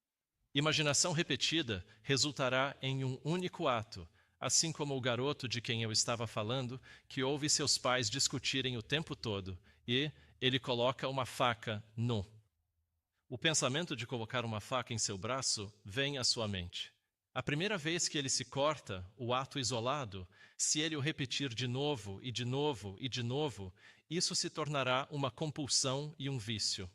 Imaginação repetida resultará em um único ato, assim como o garoto de quem eu estava falando, que ouve seus pais discutirem o tempo todo e ele coloca uma faca no. O pensamento de colocar uma faca em seu braço vem à sua mente. A primeira vez que ele se corta, o ato isolado, se ele o repetir de novo e de novo e de novo, isso se tornará uma compulsão e um vício.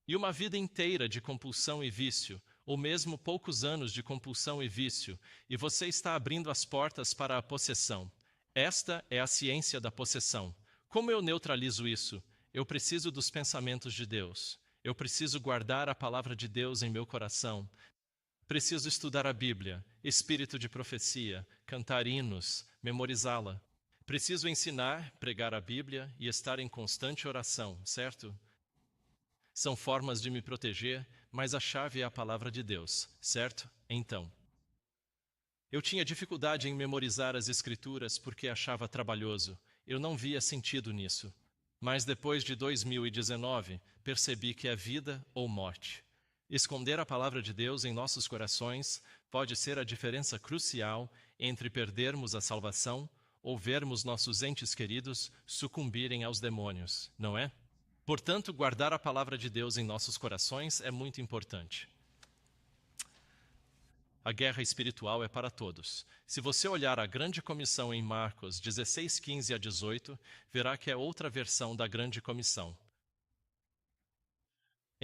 E uma vida inteira de compulsão e vício, ou mesmo poucos anos de compulsão e vício, e você está abrindo as portas para a possessão. Esta é a ciência da possessão. Como eu neutralizo isso? Eu preciso dos pensamentos de Deus. Eu preciso guardar a palavra de Deus em meu coração. Preciso estudar a Bíblia, espírito de profecia, cantar hinos, memorizá-la. Preciso ensinar, pregar a Bíblia e estar em constante oração, certo? São formas de me proteger, mas a chave é a palavra de Deus, certo? Então, eu tinha dificuldade em memorizar as Escrituras porque achava trabalhoso. Eu não via sentido nisso. Mas depois de 2019, percebi que é vida ou morte. Esconder a palavra de Deus em nossos corações pode ser a diferença crucial entre perdermos a salvação ou vermos nossos entes queridos sucumbirem aos demônios, não é? Portanto, guardar a palavra de Deus em nossos corações é muito importante. A guerra espiritual é para todos. Se você olhar a grande comissão em Marcos 16, 15 a 18, verá que é outra versão da grande comissão.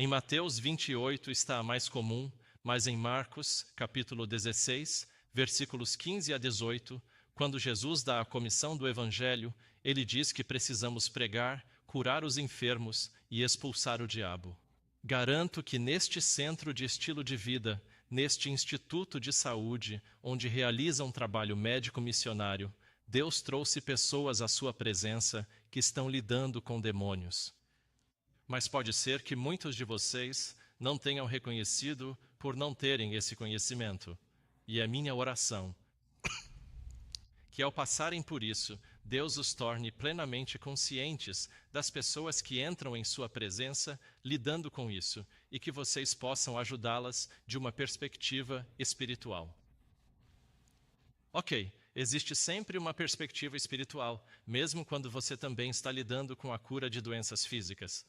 Em Mateus 28 está a mais comum, mas em Marcos, capítulo 16, versículos 15 a 18, quando Jesus dá a comissão do Evangelho, ele diz que precisamos pregar, curar os enfermos e expulsar o diabo. Garanto que neste centro de estilo de vida, neste instituto de saúde, onde realiza um trabalho médico missionário, Deus trouxe pessoas à sua presença que estão lidando com demônios. Mas pode ser que muitos de vocês não tenham reconhecido por não terem esse conhecimento. E é minha oração que, ao passarem por isso, Deus os torne plenamente conscientes das pessoas que entram em sua presença lidando com isso e que vocês possam ajudá-las de uma perspectiva espiritual. Ok, existe sempre uma perspectiva espiritual, mesmo quando você também está lidando com a cura de doenças físicas.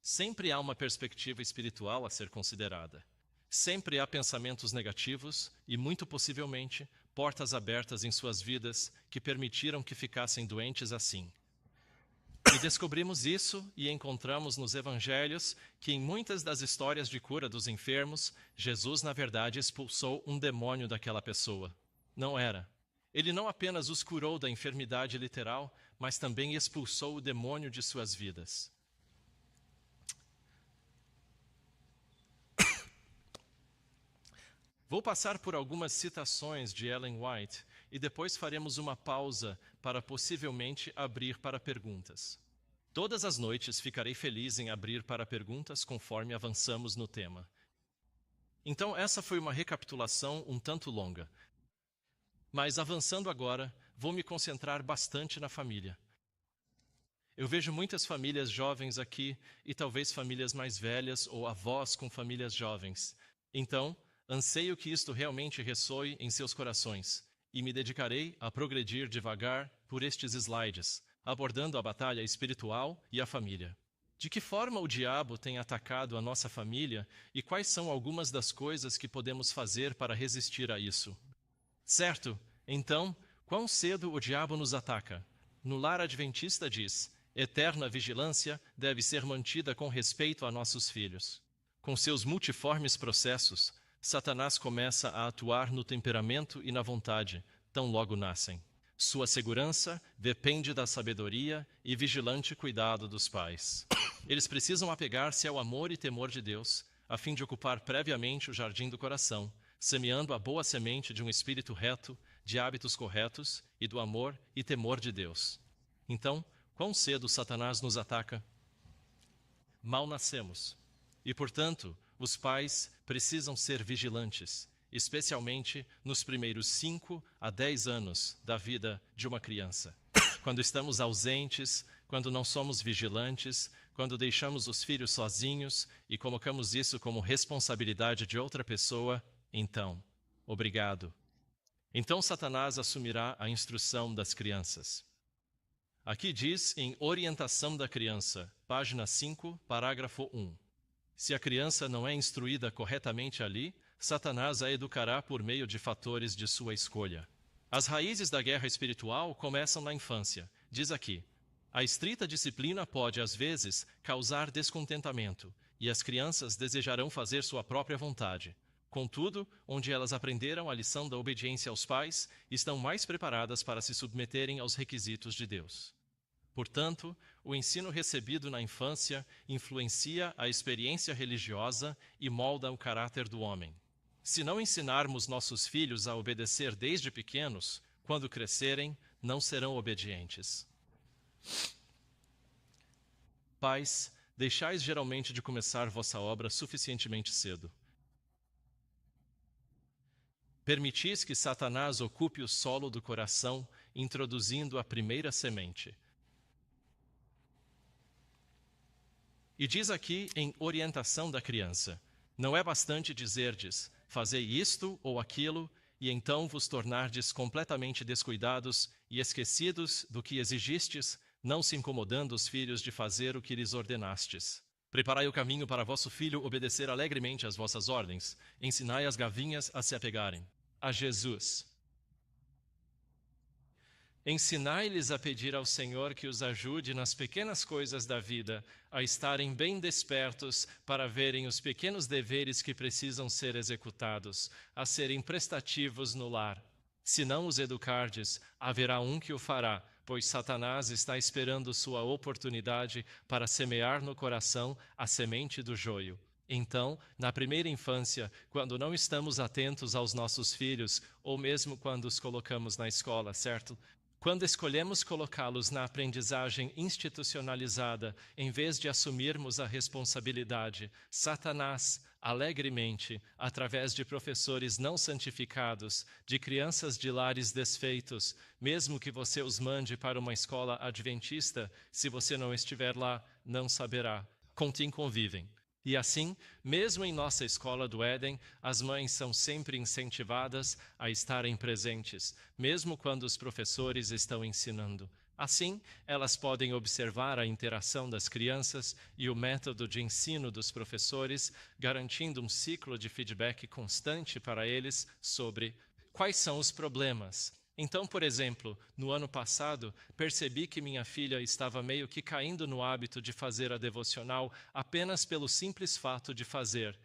Sempre há uma perspectiva espiritual a ser considerada. Sempre há pensamentos negativos e, muito possivelmente, portas abertas em suas vidas que permitiram que ficassem doentes assim. E descobrimos isso e encontramos nos evangelhos que, em muitas das histórias de cura dos enfermos, Jesus, na verdade, expulsou um demônio daquela pessoa. Não era. Ele não apenas os curou da enfermidade literal, mas também expulsou o demônio de suas vidas. Vou passar por algumas citações de Ellen White e depois faremos uma pausa para possivelmente abrir para perguntas. Todas as noites ficarei feliz em abrir para perguntas conforme avançamos no tema. Então, essa foi uma recapitulação um tanto longa. Mas avançando agora, vou me concentrar bastante na família. Eu vejo muitas famílias jovens aqui e talvez famílias mais velhas ou avós com famílias jovens. Então, anseio que isto realmente ressoe em seus corações e me dedicarei a progredir devagar por estes slides, abordando a batalha espiritual e a família. De que forma o diabo tem atacado a nossa família e quais são algumas das coisas que podemos fazer para resistir a isso? Certo, então, quão cedo o diabo nos ataca? No lar adventista diz: eterna vigilância deve ser mantida com respeito a nossos filhos. Com seus multiformes processos, Satanás começa a atuar no temperamento e na vontade, tão logo nascem. Sua segurança depende da sabedoria e vigilante cuidado dos pais. Eles precisam apegar-se ao amor e temor de Deus, a fim de ocupar previamente o jardim do coração, semeando a boa semente de um espírito reto, de hábitos corretos e do amor e temor de Deus. Então, quão cedo Satanás nos ataca? Mal nascemos. E, portanto, os pais precisam ser vigilantes, especialmente nos primeiros 5 a 10 anos da vida de uma criança. Quando estamos ausentes, quando não somos vigilantes, quando deixamos os filhos sozinhos e colocamos isso como responsabilidade de outra pessoa, então, obrigado. Então Satanás assumirá a instrução das crianças. Aqui diz em Orientação da Criança, página 5, parágrafo 1. Se a criança não é instruída corretamente ali, Satanás a educará por meio de fatores de sua escolha. As raízes da guerra espiritual começam na infância. Diz aqui: a estrita disciplina pode, às vezes, causar descontentamento, e as crianças desejarão fazer sua própria vontade. Contudo, onde elas aprenderam a lição da obediência aos pais, estão mais preparadas para se submeterem aos requisitos de Deus. Portanto, o ensino recebido na infância influencia a experiência religiosa e molda o caráter do homem. Se não ensinarmos nossos filhos a obedecer desde pequenos, quando crescerem, não serão obedientes. Pais, deixais geralmente de começar vossa obra suficientemente cedo. Permitis que Satanás ocupe o solo do coração, introduzindo a primeira semente. E diz aqui em Orientação da Criança: não é bastante dizerdes, fazei isto ou aquilo, e então vos tornardes completamente descuidados e esquecidos do que exigistes, não se incomodando os filhos de fazer o que lhes ordenastes. Preparai o caminho para vosso filho obedecer alegremente às vossas ordens, ensinai as gavinhas a se apegarem a Jesus. Ensinai-lhes a pedir ao Senhor que os ajude nas pequenas coisas da vida, a estarem bem despertos para verem os pequenos deveres que precisam ser executados, a serem prestativos no lar. Se não os educardes, haverá um que o fará, pois Satanás está esperando sua oportunidade para semear no coração a semente do joio. Então, na primeira infância, quando não estamos atentos aos nossos filhos, ou mesmo quando os colocamos na escola, certo? Quando escolhemos colocá-los na aprendizagem institucionalizada, em vez de assumirmos a responsabilidade, Satanás, alegremente, através de professores não santificados, de crianças de lares desfeitos, mesmo que você os mande para uma escola adventista, se você não estiver lá, não saberá. Com quem convivem. E assim, mesmo em nossa escola do Éden, as mães são sempre incentivadas a estarem presentes, mesmo quando os professores estão ensinando. Assim, elas podem observar a interação das crianças e o método de ensino dos professores, garantindo um ciclo de feedback constante para eles sobre quais são os problemas. Então, por exemplo, no ano passado, percebi que minha filha estava meio que caindo no hábito de fazer a devocional apenas pelo simples fato de fazer.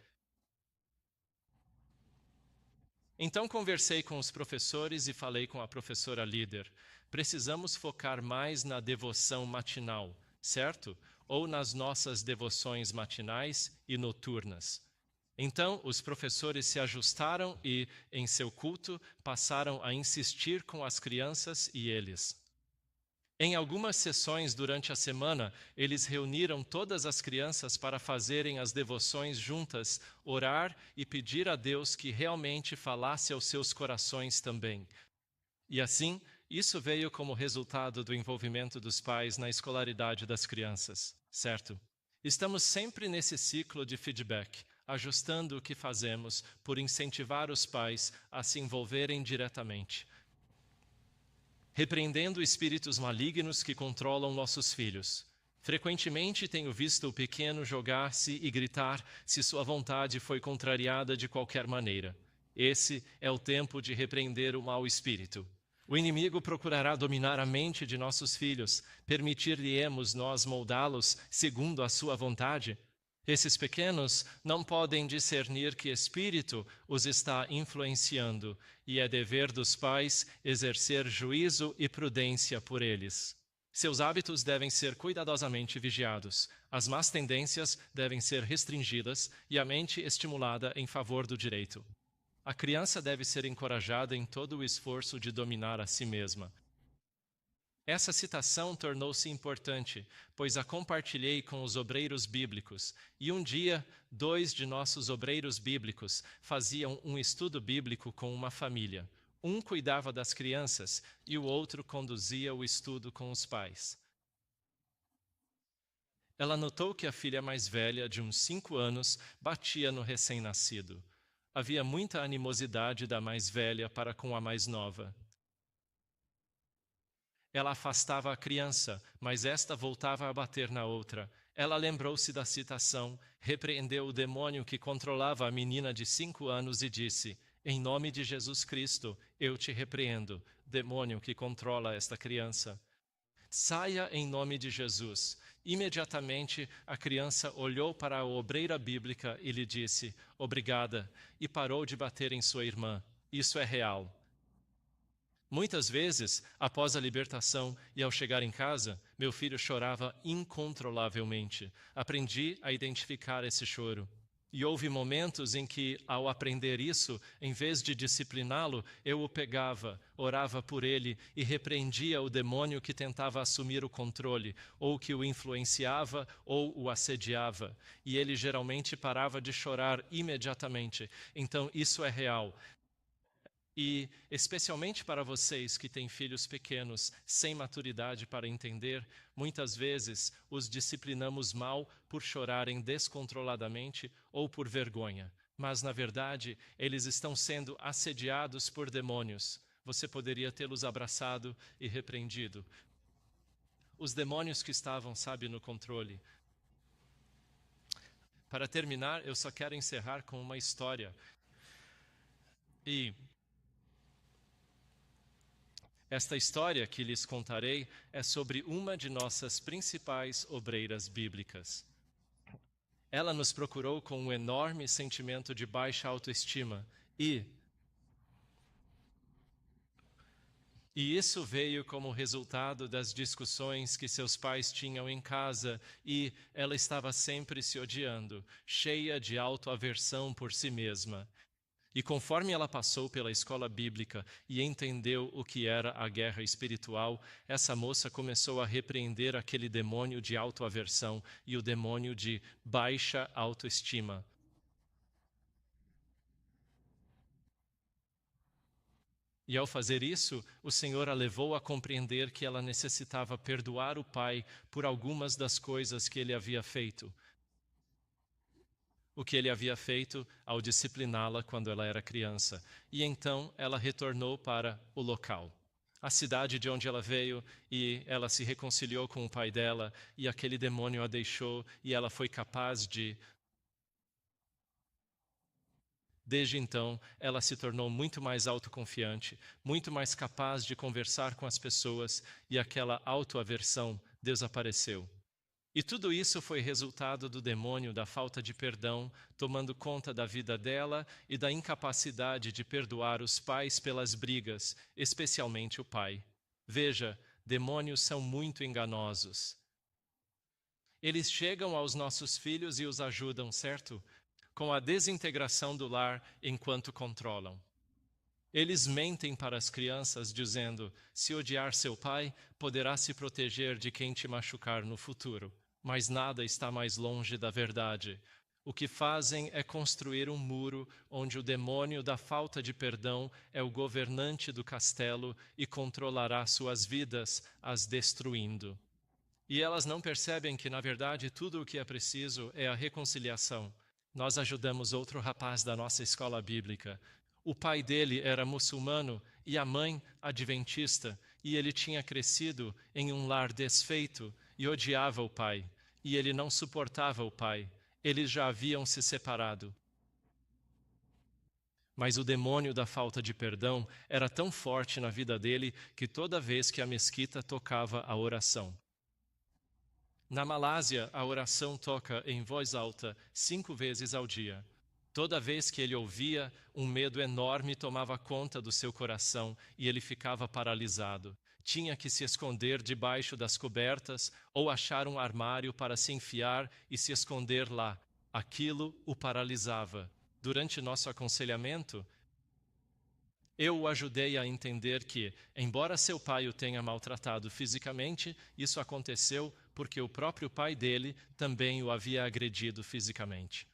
Então, conversei com os professores e falei com a professora líder. Precisamos focar mais na devoção matinal, certo? Ou nas nossas devoções matinais e noturnas. Então, os professores se ajustaram e, em seu culto, passaram a insistir com as crianças e eles. Em algumas sessões durante a semana, eles reuniram todas as crianças para fazerem as devoções juntas, orar e pedir a Deus que realmente falasse aos seus corações também. E assim, isso veio como resultado do envolvimento dos pais na escolaridade das crianças, certo? Estamos sempre nesse ciclo de feedback, ajustando o que fazemos por incentivar os pais a se envolverem diretamente, repreendendo espíritos malignos que controlam nossos filhos. Frequentemente tenho visto o pequeno jogar-se e gritar se sua vontade foi contrariada de qualquer maneira. Esse é o tempo de repreender o mau espírito. O inimigo procurará dominar a mente de nossos filhos, permitir-lhe-emos nós moldá-los segundo a sua vontade. Esses pequenos não podem discernir que espírito os está influenciando, e é dever dos pais exercer juízo e prudência por eles. Seus hábitos devem ser cuidadosamente vigiados, as más tendências devem ser restringidas e a mente estimulada em favor do direito. A criança deve ser encorajada em todo o esforço de dominar a si mesma. Essa citação tornou-se importante, pois a compartilhei com os obreiros bíblicos, e um dia, 2 de nossos obreiros bíblicos faziam um estudo bíblico com uma família. Um cuidava das crianças e o outro conduzia o estudo com os pais. Ela notou que a filha mais velha, de uns 5 anos, batia no recém-nascido. Havia muita animosidade da mais velha para com a mais nova. Ela afastava a criança, mas esta voltava a bater na outra. Ela lembrou-se da citação, repreendeu o demônio que controlava a menina de 5 anos e disse: em nome de Jesus Cristo, eu te repreendo, demônio que controla esta criança. Saia em nome de Jesus. Imediatamente a criança olhou para a obreira bíblica e lhe disse: obrigada, e parou de bater em sua irmã. Isso é real. Muitas vezes, após a libertação e ao chegar em casa, meu filho chorava incontrolavelmente. Aprendi a identificar esse choro. E houve momentos em que, ao aprender isso, em vez de discipliná-lo, eu o pegava, orava por ele e repreendia o demônio que tentava assumir o controle, ou que o influenciava ou o assediava. E ele geralmente parava de chorar imediatamente. Então, isso é real. E, especialmente para vocês que têm filhos pequenos, sem maturidade para entender, muitas vezes os disciplinamos mal por chorarem descontroladamente ou por vergonha. Mas, na verdade, eles estão sendo assediados por demônios. Você poderia tê-los abraçado e repreendido. Os demônios que estavam, no controle. Para terminar, eu só quero encerrar com uma história. Esta história que lhes contarei é sobre uma de nossas principais obreiras bíblicas. Ela nos procurou com um enorme sentimento de baixa autoestima e, E isso veio como resultado das discussões que seus pais tinham em casa, e ela estava sempre se odiando, cheia de autoaversão por si mesma. E conforme ela passou pela escola bíblica e entendeu o que era a guerra espiritual, essa moça começou a repreender aquele demônio de autoaversão e o demônio de baixa autoestima. E ao fazer isso, o Senhor a levou a compreender que ela necessitava perdoar o pai por algumas das coisas que ele havia feito. O que ele havia feito ao discipliná-la quando ela era criança. E então ela retornou para o local, a cidade de onde ela veio, e ela se reconciliou com o pai dela, e aquele demônio a deixou, e ela foi capaz de... Desde então, ela se tornou muito mais autoconfiante, muito mais capaz de conversar com as pessoas, e aquela autoaversão desapareceu. E tudo isso foi resultado do demônio da falta de perdão tomando conta da vida dela e da incapacidade de perdoar os pais pelas brigas, especialmente o pai. Veja, demônios são muito enganosos. Eles chegam aos nossos filhos e os ajudam, certo? Com a desintegração do lar enquanto controlam. Eles mentem para as crianças dizendo: se odiar seu pai, poderá se proteger de quem te machucar no futuro. Mas nada está mais longe da verdade. O que fazem é construir um muro onde o demônio da falta de perdão é o governante do castelo e controlará suas vidas, as destruindo. E elas não percebem que, na verdade, tudo o que é preciso é a reconciliação. Nós ajudamos outro rapaz da nossa escola bíblica. O pai dele era muçulmano e a mãe adventista, e ele tinha crescido em um lar desfeito e odiava o pai, e ele não suportava o pai. Eles já haviam se separado. Mas o demônio da falta de perdão era tão forte na vida dele que toda vez que a mesquita tocava a oração. Na Malásia, a oração toca em voz alta 5 vezes ao dia. Toda vez que ele ouvia, um medo enorme tomava conta do seu coração e ele ficava paralisado. Tinha que se esconder debaixo das cobertas ou achar um armário para se enfiar e se esconder lá. Aquilo o paralisava. Durante nosso aconselhamento, eu o ajudei a entender que, embora seu pai o tenha maltratado fisicamente, isso aconteceu porque o próprio pai dele também o havia agredido fisicamente.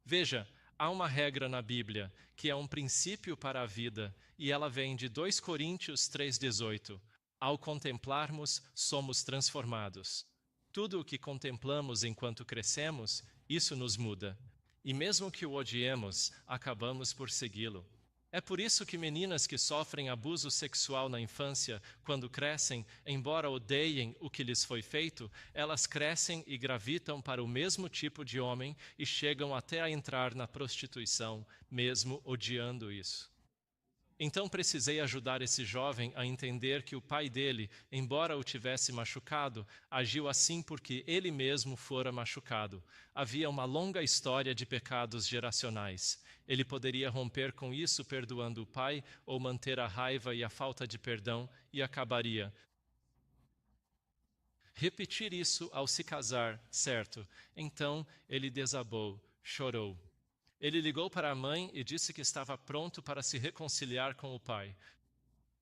Veja, há uma regra na Bíblia que é um princípio para a vida, e ela vem de 2 Coríntios 3,18. Ao contemplarmos, somos transformados. Tudo o que contemplamos enquanto crescemos, isso nos muda. E mesmo que o odiemos, acabamos por segui-lo. É por isso que meninas que sofrem abuso sexual na infância, quando crescem, embora odeiem o que lhes foi feito, elas crescem e gravitam para o mesmo tipo de homem e chegam até a entrar na prostituição, mesmo odiando isso. Então precisei ajudar esse jovem a entender que o pai dele, embora o tivesse machucado, agiu assim porque ele mesmo fora machucado. Havia uma longa história de pecados geracionais. Ele poderia romper com isso perdoando o pai ou manter a raiva e a falta de perdão e acabaria. Repetir isso ao se casar, certo? Então ele desabou, chorou. Ele ligou para a mãe e disse que estava pronto para se reconciliar com o pai.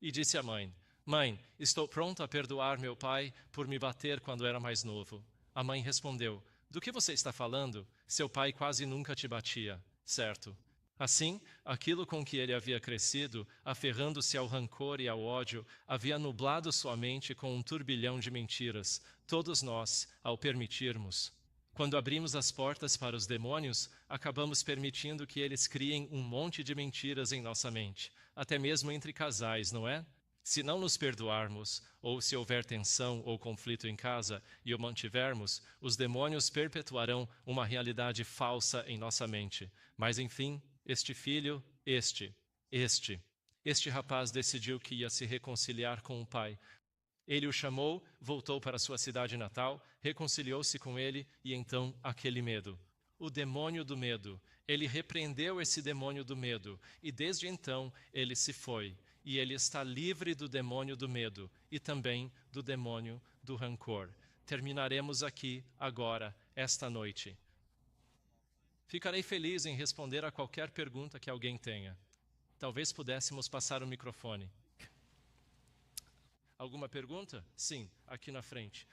E disse à mãe: Mãe, estou pronto a perdoar meu pai por me bater quando era mais novo. A mãe respondeu: Do que você está falando? Seu pai quase nunca te batia, certo? Assim, aquilo com que ele havia crescido, aferrando-se ao rancor e ao ódio, havia nublado sua mente com um turbilhão de mentiras. Todos nós, ao permitirmos. Quando abrimos as portas para os demônios, acabamos permitindo que eles criem um monte de mentiras em nossa mente, até mesmo entre casais, não é? Se não nos perdoarmos, ou se houver tensão ou conflito em casa e o mantivermos, os demônios perpetuarão uma realidade falsa em nossa mente. Mas, enfim, este filho, este rapaz decidiu que ia se reconciliar com o pai. Ele o chamou, voltou para sua cidade natal, reconciliou-se com ele e então aquele medo. O demônio do medo. Ele repreendeu esse demônio do medo e desde então ele se foi. e ele está livre do demônio do medo e também do demônio do rancor. Terminaremos aqui, agora, esta noite. Ficarei feliz em responder a qualquer pergunta que alguém tenha. Talvez pudéssemos passar o microfone. Alguma pergunta? Sim, aqui na frente.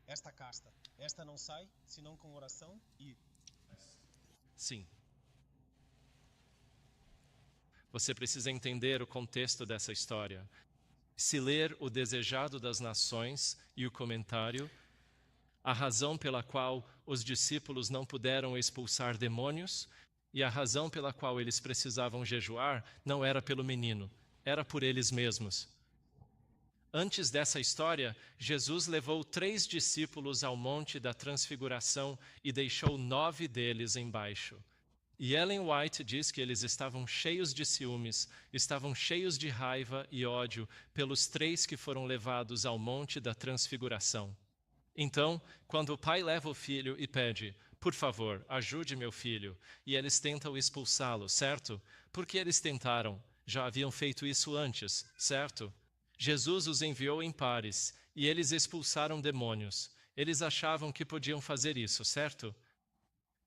Esta casta, esta não sai, senão com oração e... Sim. Você precisa entender o contexto dessa história. Se ler O Desejado das Nações e o comentário, a razão pela qual os discípulos não puderam expulsar demônios e a razão pela qual eles precisavam jejuar não era pelo menino, era por eles mesmos. Antes dessa história, Jesus levou 3 discípulos ao Monte da Transfiguração e deixou 9 deles embaixo. E Ellen White diz que eles estavam cheios de ciúmes, estavam cheios de raiva e ódio pelos 3 que foram levados ao Monte da Transfiguração. Então, quando o pai leva o filho e pede, por favor, ajude meu filho, e eles tentam expulsá-lo, certo? Porque eles tentaram, já haviam feito isso antes, certo? Jesus os enviou em pares, e eles expulsaram demônios. Eles achavam que podiam fazer isso, certo?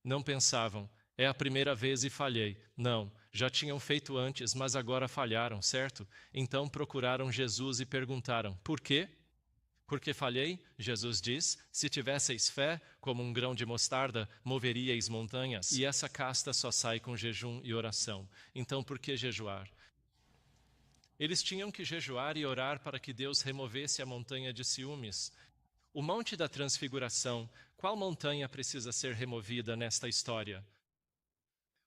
Não pensavam, é a primeira vez e falhei. Não, já tinham feito antes, mas agora falharam, certo? Então procuraram Jesus e perguntaram, por quê? Porque falhei? Jesus diz, se tivesseis fé, como um grão de mostarda, moveríeis montanhas. E essa casta só sai com jejum e oração. Então por que jejuar? Eles tinham que jejuar e orar para que Deus removesse a montanha de ciúmes. O Monte da Transfiguração, qual montanha precisa ser removida nesta história?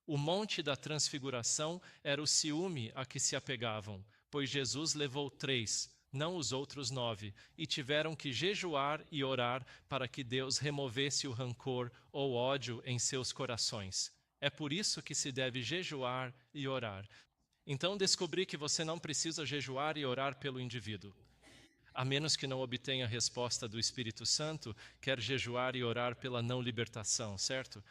O Monte da Transfiguração era o ciúme a que se apegavam, pois Jesus levou 3, não os outros 9, e tiveram que jejuar e orar para que Deus removesse o rancor ou ódio em seus corações. É por isso que se deve jejuar e orar. Então descobri que você não precisa jejuar e orar pelo indivíduo. A menos que não obtenha a resposta do Espírito Santo, quer jejuar e orar pela não libertação, certo?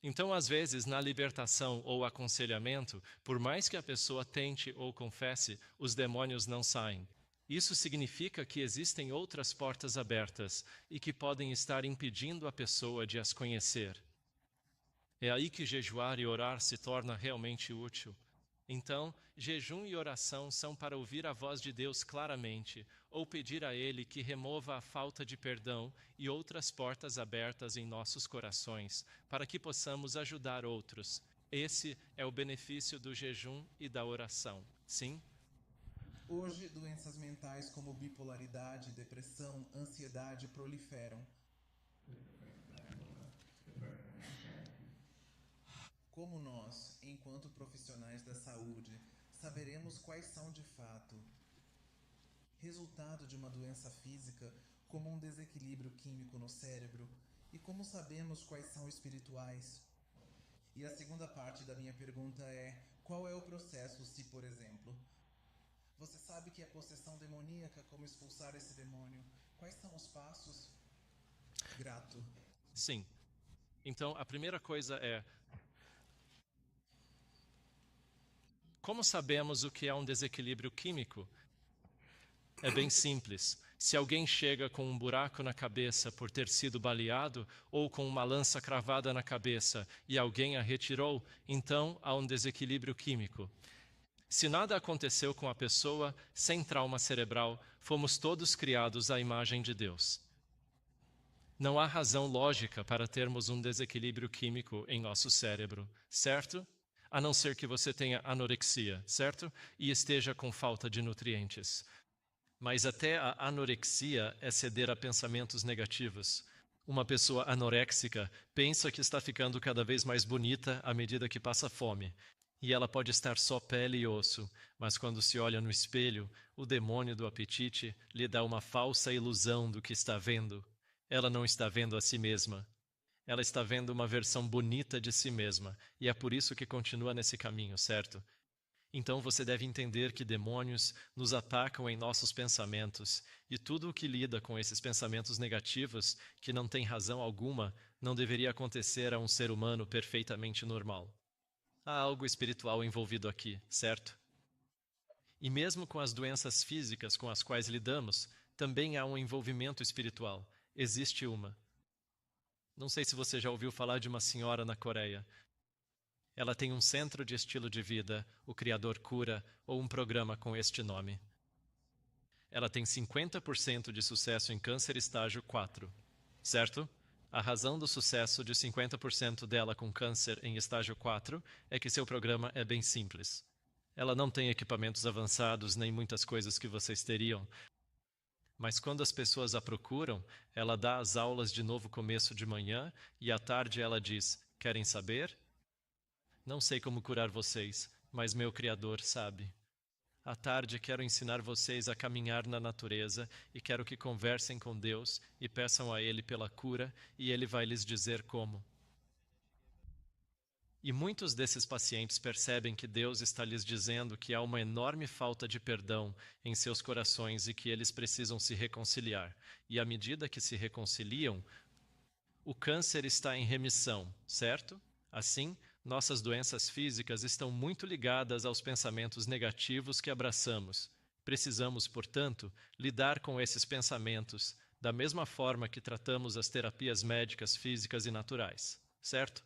Então, às vezes, na libertação ou aconselhamento, por mais que a pessoa tente ou confesse, os demônios não saem. Isso significa que existem outras portas abertas e que podem estar impedindo a pessoa de as conhecer. É aí que jejuar e orar se torna realmente útil. Então, jejum e oração são para ouvir a voz de Deus claramente, ou pedir a Ele que remova a falta de perdão e outras portas abertas em nossos corações, para que possamos ajudar outros. Esse é o benefício do jejum e da oração. Sim? Hoje, doenças mentais como bipolaridade, depressão, ansiedade proliferam. Como nós, enquanto profissionais da saúde, saberemos quais são de fato resultado de uma doença física, como um desequilíbrio químico no cérebro, e como sabemos quais são espirituais? E a segunda parte da minha pergunta é, qual é o processo se, por exemplo, você sabe que é possessão demoníaca, como expulsar esse demônio? Quais são os passos? Grato. Sim. Então, a primeira coisa é, como sabemos o que é um desequilíbrio químico? É bem simples. Se alguém chega com um buraco na cabeça por ter sido baleado ou com uma lança cravada na cabeça e alguém a retirou, então há um desequilíbrio químico. Se nada aconteceu com a pessoa, sem trauma cerebral, fomos todos criados à imagem de Deus. Não há razão lógica para termos um desequilíbrio químico em nosso cérebro, certo? A não ser que você tenha anorexia, certo? E esteja com falta de nutrientes. Mas até a anorexia é ceder a pensamentos negativos. Uma pessoa anoréxica pensa que está ficando cada vez mais bonita à medida que passa fome. E ela pode estar só pele e osso, mas quando se olha no espelho, o demônio do apetite lhe dá uma falsa ilusão do que está vendo. Ela não está vendo a si mesma. Ela está vendo uma versão bonita de si mesma, e é por isso que continua nesse caminho, certo? Então você deve entender que demônios nos atacam em nossos pensamentos, e tudo o que lida com esses pensamentos negativos, que não tem razão alguma, não deveria acontecer a um ser humano perfeitamente normal. Há algo espiritual envolvido aqui, certo? E mesmo com as doenças físicas com as quais lidamos, também há um envolvimento espiritual. Existe uma. Não sei se você já ouviu falar de uma senhora na Coreia. Ela tem um centro de estilo de vida, o Criador Cura, ou um programa com este nome. Ela tem 50% de sucesso em câncer estágio 4, certo? A razão do sucesso de 50% dela com câncer em estágio 4 é que seu programa é bem simples. Ela não tem equipamentos avançados nem muitas coisas que vocês teriam, mas quando as pessoas a procuram, ela dá as aulas de novo começo de manhã e à tarde ela diz: querem saber? Não sei como curar vocês, mas meu Criador sabe. À tarde quero ensinar vocês a caminhar na natureza e quero que conversem com Deus e peçam a Ele pela cura e Ele vai lhes dizer como. E muitos desses pacientes percebem que Deus está lhes dizendo que há uma enorme falta de perdão em seus corações e que eles precisam se reconciliar. E à medida que se reconciliam, o câncer está em remissão, certo? Assim, nossas doenças físicas estão muito ligadas aos pensamentos negativos que abraçamos. Precisamos, portanto, lidar com esses pensamentos da mesma forma que tratamos as terapias médicas físicas e naturais, certo?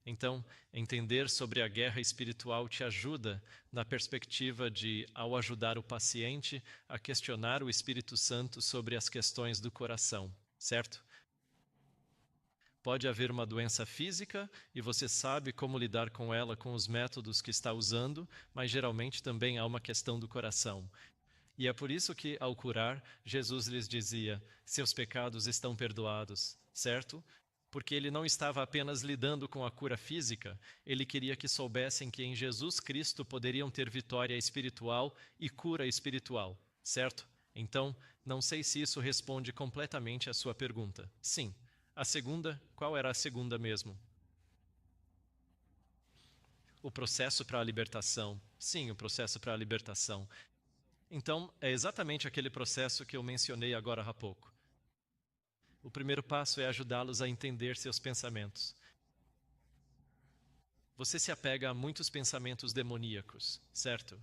Então, entender sobre a guerra espiritual te ajuda na perspectiva de, ao ajudar o paciente a questionar o Espírito Santo sobre as questões do coração, certo? Pode haver uma doença física e você sabe como lidar com ela com os métodos que está usando, mas geralmente também há uma questão do coração. E é por isso que, ao curar, Jesus lhes dizia: seus pecados estão perdoados, certo? Porque ele não estava apenas lidando com a cura física, ele queria que soubessem que em Jesus Cristo poderiam ter vitória espiritual e cura espiritual, certo? Então, não sei se isso responde completamente à sua pergunta. Sim. A segunda, qual era a segunda mesmo? O processo para a libertação. Sim, o processo para a libertação. Então, é exatamente aquele processo que eu mencionei agora há pouco. O primeiro passo é ajudá-los a entender seus pensamentos. Você se apega a muitos pensamentos demoníacos, certo?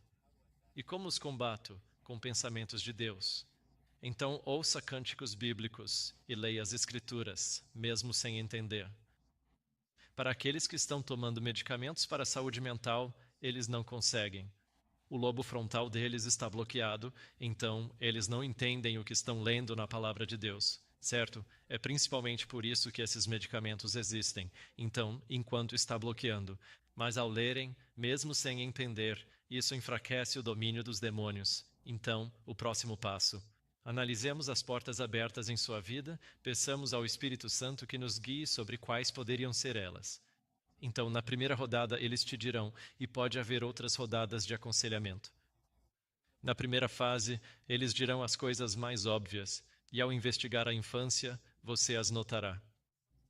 E como os combato? Com pensamentos de Deus. Então, ouça cânticos bíblicos e leia as Escrituras, mesmo sem entender. Para aqueles que estão tomando medicamentos para a saúde mental, eles não conseguem. O lobo frontal deles está bloqueado, então eles não entendem o que estão lendo na palavra de Deus, certo? É principalmente por isso que esses medicamentos existem, então, enquanto está bloqueando. Mas ao lerem, mesmo sem entender, isso enfraquece o domínio dos demônios. Então, o próximo passo. Analisemos as portas abertas em sua vida, peçamos ao Espírito Santo que nos guie sobre quais poderiam ser elas. Então, na primeira rodada, eles te dirão, e pode haver outras rodadas de aconselhamento. Na primeira fase, eles dirão as coisas mais óbvias, e ao investigar a infância, você as notará.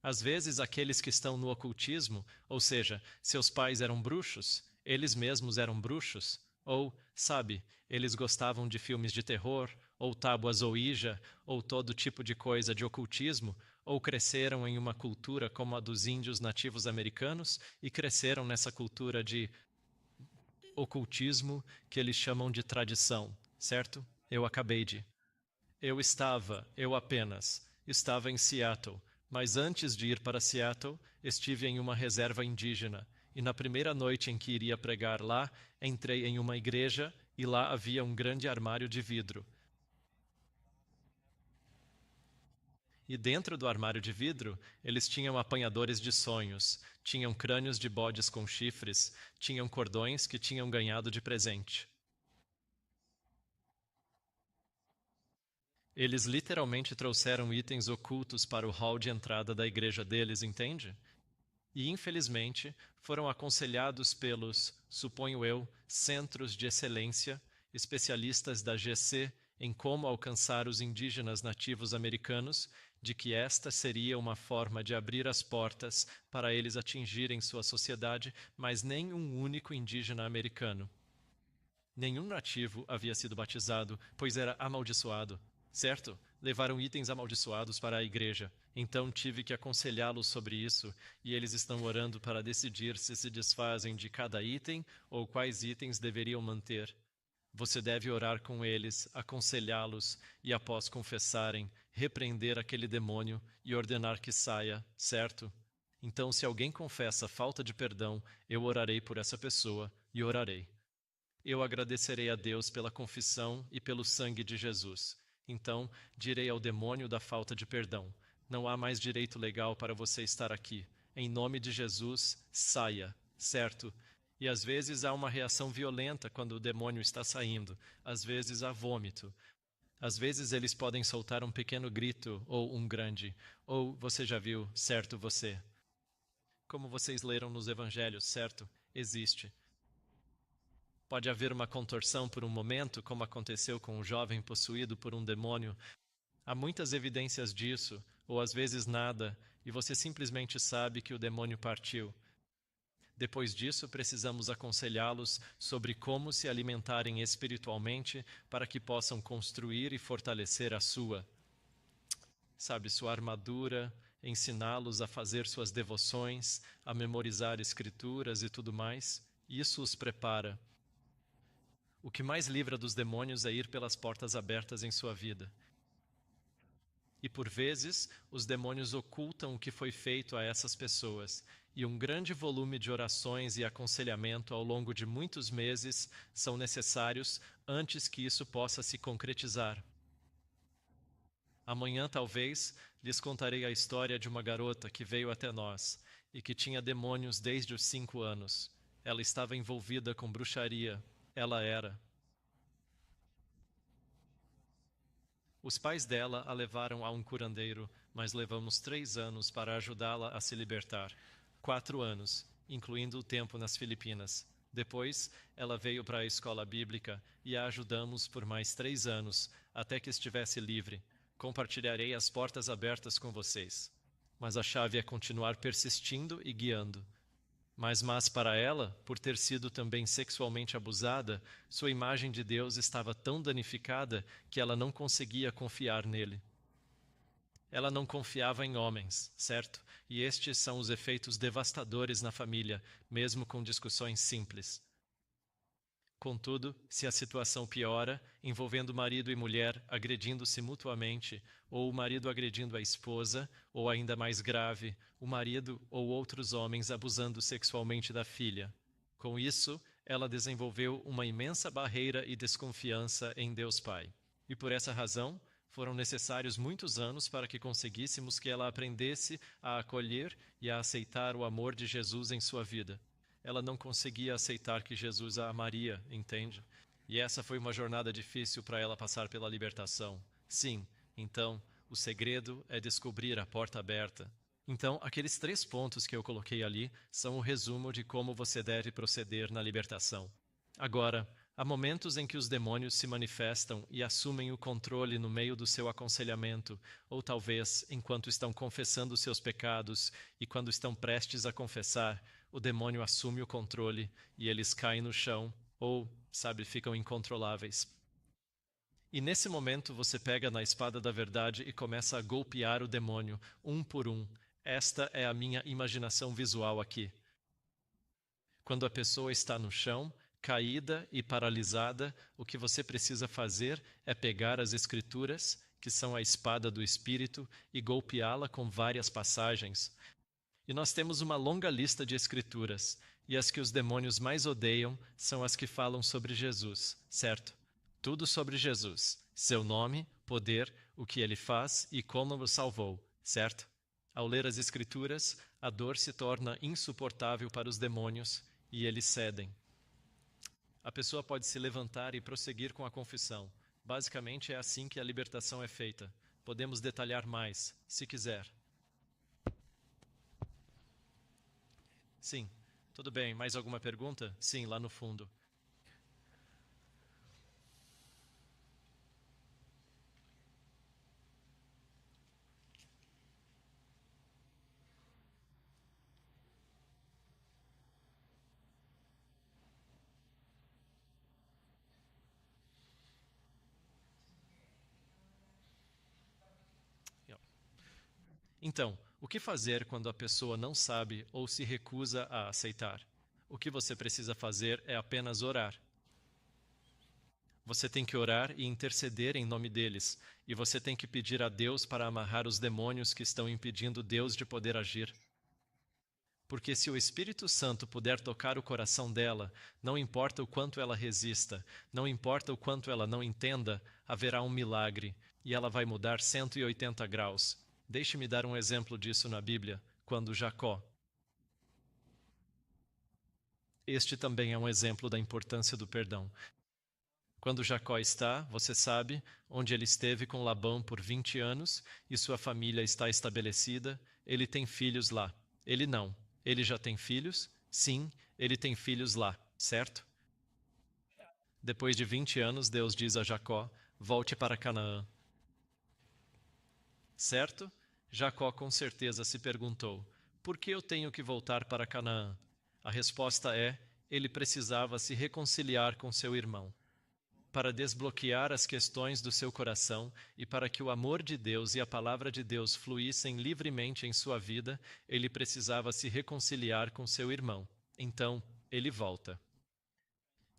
Às vezes, aqueles que estão no ocultismo, ou seja, seus pais eram bruxos, eles mesmos eram bruxos, ou, sabe, eles gostavam de filmes de terror, ou tábuas Ouija, ou todo tipo de coisa de ocultismo, ou cresceram em uma cultura como a dos índios nativos americanos e cresceram nessa cultura de ocultismo que eles chamam de tradição, certo? Eu apenas estava em Seattle, mas antes de ir para Seattle, estive em uma reserva indígena, e na primeira noite em que iria pregar lá, entrei em uma igreja e lá havia um grande armário de vidro. E dentro do armário de vidro, eles tinham apanhadores de sonhos, tinham crânios de bodes com chifres, tinham cordões que tinham ganhado de presente. Eles literalmente trouxeram itens ocultos para o hall de entrada da igreja deles, entende? E, infelizmente, foram aconselhados pelos, suponho eu, centros de excelência, especialistas da GC em como alcançar os indígenas nativos americanos, de que esta seria uma forma de abrir as portas para eles atingirem sua sociedade, mas nem um único indígena americano. Nenhum nativo havia sido batizado, pois era amaldiçoado, certo? Levaram itens amaldiçoados para a igreja. Então tive que aconselhá-los sobre isso, e eles estão orando para decidir se desfazem de cada item ou quais itens deveriam manter. Você deve orar com eles, aconselhá-los e, após confessarem, repreender aquele demônio e ordenar que saia, certo? Então, se alguém confessa falta de perdão, eu orarei por essa pessoa e orarei. Eu agradecerei a Deus pela confissão e pelo sangue de Jesus. Então, direi ao demônio da falta de perdão: não há mais direito legal para você estar aqui. Em nome de Jesus, saia, certo? E às vezes há uma reação violenta quando o demônio está saindo. Às vezes há vômito. Às vezes eles podem soltar um pequeno grito ou um grande. Ou você já viu, certo você? Como vocês leram nos evangelhos, certo? Existe. Pode haver uma contorção por um momento, como aconteceu com um jovem possuído por um demônio. Há muitas evidências disso, ou às vezes nada, e você simplesmente sabe que o demônio partiu. Depois disso, precisamos aconselhá-los sobre como se alimentarem espiritualmente para que possam construir e fortalecer a sua armadura, ensiná-los a fazer suas devoções, a memorizar escrituras e tudo mais. Isso os prepara. O que mais livra dos demônios é ir pelas portas abertas em sua vida. E por vezes, os demônios ocultam o que foi feito a essas pessoas, e um grande volume de orações e aconselhamento ao longo de muitos meses são necessários antes que isso possa se concretizar. Amanhã, talvez, lhes contarei a história de uma garota que veio até nós e que tinha demônios desde os 5 anos. Ela estava envolvida com bruxaria. Ela era. Os pais dela a levaram a um curandeiro, mas levamos 3 anos para ajudá-la a se libertar. 4 anos, incluindo o tempo nas Filipinas. Depois, ela veio para a escola bíblica e a ajudamos por mais 3 anos, até que estivesse livre. Compartilharei as portas abertas com vocês. Mas a chave é continuar persistindo e guiando. Mas para ela, por ter sido também sexualmente abusada, sua imagem de Deus estava tão danificada que ela não conseguia confiar nele. Ela não confiava em homens, certo? E estes são os efeitos devastadores na família, mesmo com discussões simples. Contudo, se a situação piora, envolvendo marido e mulher agredindo-se mutuamente, ou o marido agredindo a esposa, ou ainda mais grave, o marido ou outros homens abusando sexualmente da filha. Com isso, ela desenvolveu uma imensa barreira e desconfiança em Deus Pai. E por essa razão, foram necessários muitos anos para que conseguíssemos que ela aprendesse a acolher e a aceitar o amor de Jesus em sua vida. Ela não conseguia aceitar que Jesus a amaria, entende? E essa foi uma jornada difícil para ela passar pela libertação. Sim, então, o segredo é descobrir a porta aberta. Então, aqueles 3 pontos que eu coloquei ali são o resumo de como você deve proceder na libertação. Agora, há momentos em que os demônios se manifestam e assumem o controle no meio do seu aconselhamento, ou talvez enquanto estão confessando seus pecados e quando estão prestes a confessar, o demônio assume o controle e eles caem no chão ou, ficam incontroláveis. E nesse momento você pega na espada da verdade e começa a golpear o demônio, um por um. Esta é a minha imaginação visual aqui. Quando a pessoa está no chão, caída e paralisada, o que você precisa fazer é pegar as Escrituras, que são a espada do Espírito, e golpeá-la com várias passagens. E nós temos uma longa lista de escrituras, e as que os demônios mais odeiam são as que falam sobre Jesus, certo? Tudo sobre Jesus, seu nome, poder, o que ele faz e como o salvou, certo? Ao ler as escrituras, a dor se torna insuportável para os demônios e eles cedem. A pessoa pode se levantar e prosseguir com a confissão. Basicamente é assim que a libertação é feita. Podemos detalhar mais, se quiser. Sim, tudo bem. Mais alguma pergunta? Sim, lá no fundo. Então, o que fazer quando a pessoa não sabe ou se recusa a aceitar? O que você precisa fazer é apenas orar. Você tem que orar e interceder em nome deles, e você tem que pedir a Deus para amarrar os demônios que estão impedindo Deus de poder agir. Porque se o Espírito Santo puder tocar o coração dela, não importa o quanto ela resista, não importa o quanto ela não entenda, haverá um milagre, e ela vai mudar 180 graus. Deixe-me dar um exemplo disso na Bíblia, quando Jacó. Este também é um exemplo da importância do perdão. Quando Jacó está, você sabe, onde ele esteve com Labão por 20 anos, e sua família está estabelecida, ele tem filhos lá. Ele não. Ele já tem filhos? Sim, ele tem filhos lá, certo? Depois de 20 anos, Deus diz a Jacó, volte para Canaã. Certo? Jacó com certeza se perguntou, por que eu tenho que voltar para Canaã? A resposta é, ele precisava se reconciliar com seu irmão. Para desbloquear as questões do seu coração e para que o amor de Deus e a palavra de Deus fluíssem livremente em sua vida, ele precisava se reconciliar com seu irmão. Então, ele volta.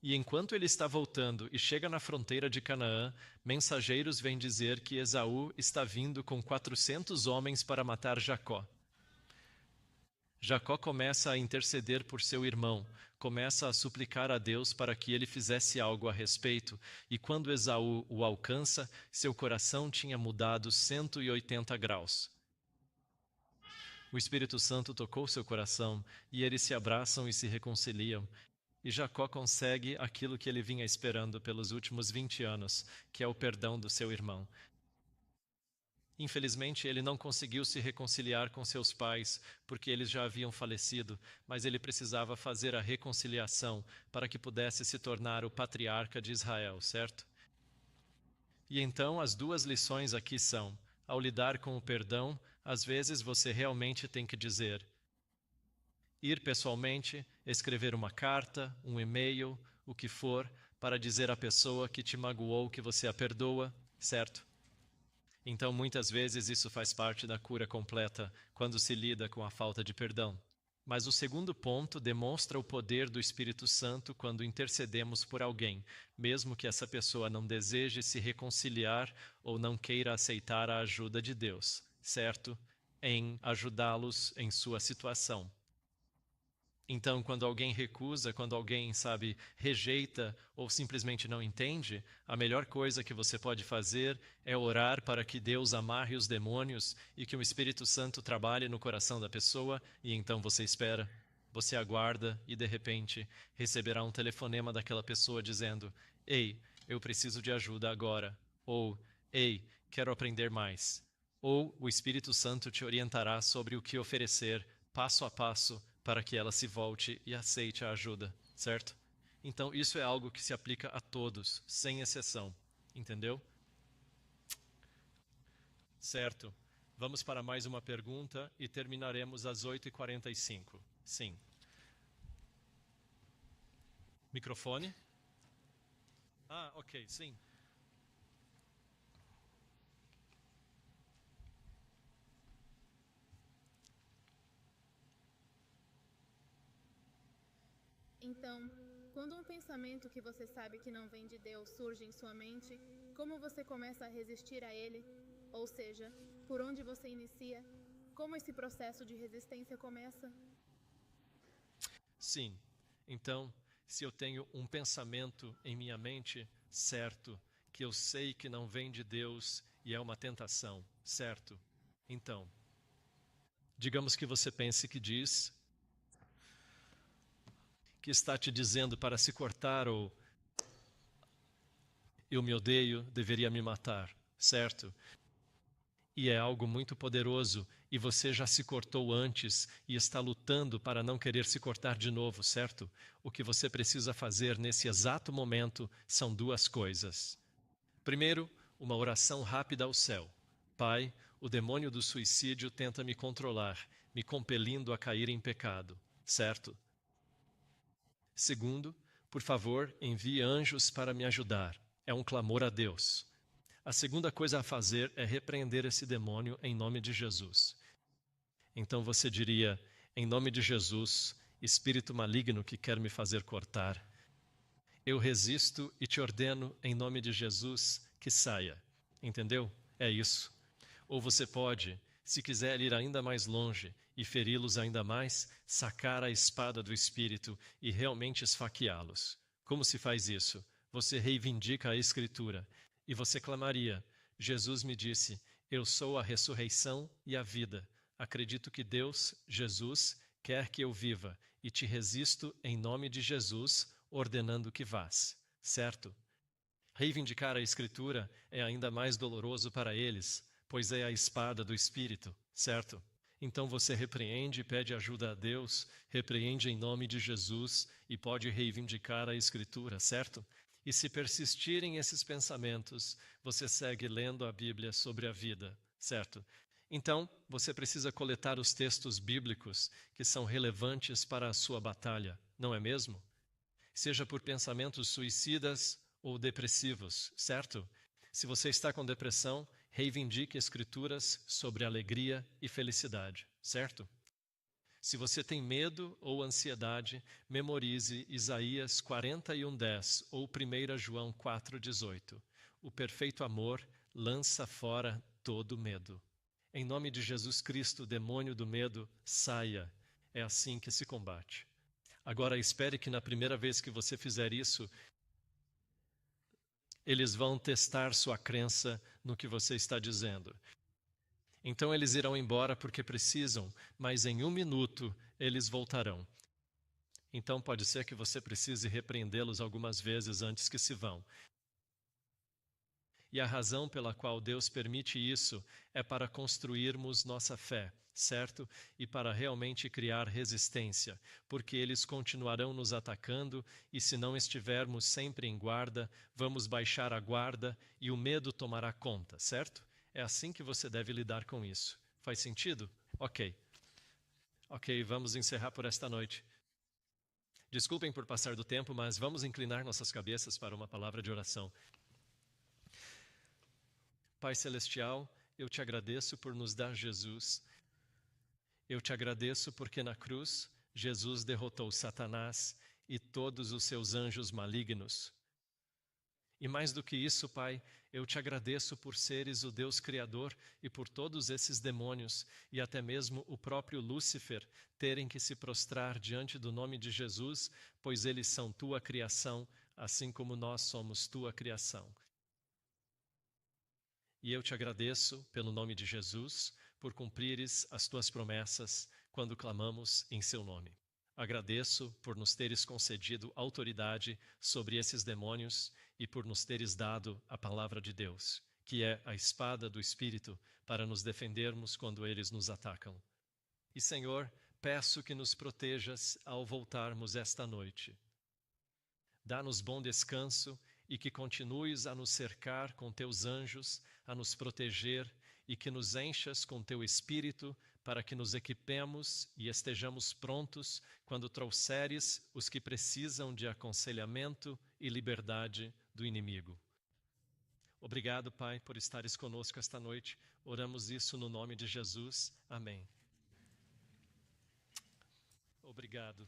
E enquanto ele está voltando e chega na fronteira de Canaã, mensageiros vêm dizer que Esaú está vindo com 400 homens para matar Jacó. Jacó começa a interceder por seu irmão, começa a suplicar a Deus para que ele fizesse algo a respeito, e quando Esaú o alcança, seu coração tinha mudado 180 graus. O Espírito Santo tocou seu coração, e eles se abraçam e se reconciliam, e Jacó consegue aquilo que ele vinha esperando pelos últimos 20 anos, que é o perdão do seu irmão. Infelizmente, ele não conseguiu se reconciliar com seus pais, porque eles já haviam falecido, mas ele precisava fazer a reconciliação para que pudesse se tornar o patriarca de Israel, certo? E então, as duas lições aqui são, ao lidar com o perdão, às vezes você realmente tem que dizer, ir pessoalmente, escrever uma carta, um e-mail, o que for, para dizer à pessoa que te magoou que você a perdoa, certo? Então, muitas vezes, isso faz parte da cura completa, quando se lida com a falta de perdão. Mas o segundo ponto demonstra o poder do Espírito Santo quando intercedemos por alguém, mesmo que essa pessoa não deseje se reconciliar ou não queira aceitar a ajuda de Deus, certo? Em ajudá-los em sua situação. Então, quando alguém recusa, quando alguém, rejeita ou simplesmente não entende, a melhor coisa que você pode fazer é orar para que Deus amarre os demônios e que o Espírito Santo trabalhe no coração da pessoa, e então você espera, você aguarda e, de repente, receberá um telefonema daquela pessoa dizendo, ei, eu preciso de ajuda agora, ou, ei, quero aprender mais, ou o Espírito Santo te orientará sobre o que oferecer, passo a passo, para que ela se volte e aceite a ajuda, certo? Então, isso é algo que se aplica a todos, sem exceção, entendeu? Certo. Vamos para mais uma pergunta e terminaremos às 8h45. Sim. Microfone? Ah, ok, sim. Então, quando um pensamento que você sabe que não vem de Deus surge em sua mente, como você começa a resistir a ele? Ou seja, por onde você inicia? Como esse processo de resistência começa? Sim. Então, se eu tenho um pensamento em minha mente, certo, que eu sei que não vem de Deus e é uma tentação, certo? Então, digamos que você pense que diz que está te dizendo para se cortar ou eu me odeio, deveria me matar, certo? E é algo muito poderoso e você já se cortou antes e está lutando para não querer se cortar de novo, certo? O que você precisa fazer nesse exato momento são duas coisas. Primeiro, uma oração rápida ao céu. Pai, o demônio do suicídio tenta me controlar, me compelindo a cair em pecado, certo? Segundo, por favor, envie anjos para me ajudar. É um clamor a Deus. A segunda coisa a fazer é repreender esse demônio em nome de Jesus. Então você diria: em nome de Jesus, espírito maligno que quer me fazer cortar, eu resisto e te ordeno, em nome de Jesus, que saia. Entendeu? É isso. Ou você pode, se quiser ir ainda mais longe e feri-los ainda mais, sacar a espada do Espírito e realmente esfaqueá-los. Como se faz isso? Você reivindica a Escritura e você clamaria: Jesus me disse, eu sou a ressurreição e a vida. Acredito que Deus, Jesus, quer que eu viva e te resisto em nome de Jesus, ordenando que vás. Certo? Reivindicar a Escritura é ainda mais doloroso para eles, pois é a espada do Espírito, certo? Então você repreende e pede ajuda a Deus, repreende em nome de Jesus e pode reivindicar a Escritura, certo? E se persistirem esses pensamentos, você segue lendo a Bíblia sobre a vida, certo? Então, você precisa coletar os textos bíblicos que são relevantes para a sua batalha, não é mesmo? Seja por pensamentos suicidas ou depressivos, certo? Se você está com depressão, reivindique escrituras sobre alegria e felicidade, certo? Se você tem medo ou ansiedade, memorize Isaías 41:10 ou 1 João 4:18. O perfeito amor lança fora todo medo. Em nome de Jesus Cristo, o demônio do medo, saia. É assim que se combate. Agora espere que na primeira vez que você fizer isso, eles vão testar sua crença no que você está dizendo. Então eles irão embora porque precisam, mas em 1 minuto eles voltarão. Então pode ser que você precise repreendê-los algumas vezes antes que se vão. E a razão pela qual Deus permite isso é para construirmos nossa fé, certo? E para realmente criar resistência, porque eles continuarão nos atacando e se não estivermos sempre em guarda, vamos baixar a guarda e o medo tomará conta, certo? É assim que você deve lidar com isso. Faz sentido? Ok, vamos encerrar por esta noite. Desculpem por passar do tempo, mas vamos inclinar nossas cabeças para uma palavra de oração. Pai Celestial, eu te agradeço por nos dar Jesus. Eu te agradeço porque na cruz Jesus derrotou Satanás e todos os seus anjos malignos. E mais do que isso, Pai, eu te agradeço por seres o Deus Criador e por todos esses demônios e até mesmo o próprio Lúcifer terem que se prostrar diante do nome de Jesus, pois eles são tua criação, assim como nós somos tua criação. E eu te agradeço, pelo nome de Jesus, por cumprires as tuas promessas quando clamamos em seu nome. Agradeço por nos teres concedido autoridade sobre esses demônios e por nos teres dado a palavra de Deus, que é a espada do Espírito para nos defendermos quando eles nos atacam. E, Senhor, peço que nos protejas ao voltarmos esta noite. Dá-nos bom descanso e que continues a nos cercar com teus anjos, a nos proteger e que nos enchas com teu Espírito para que nos equipemos e estejamos prontos quando trouxeres os que precisam de aconselhamento e liberdade do inimigo. Obrigado, Pai, por estares conosco esta noite. Oramos isso no nome de Jesus. Amém. Obrigado.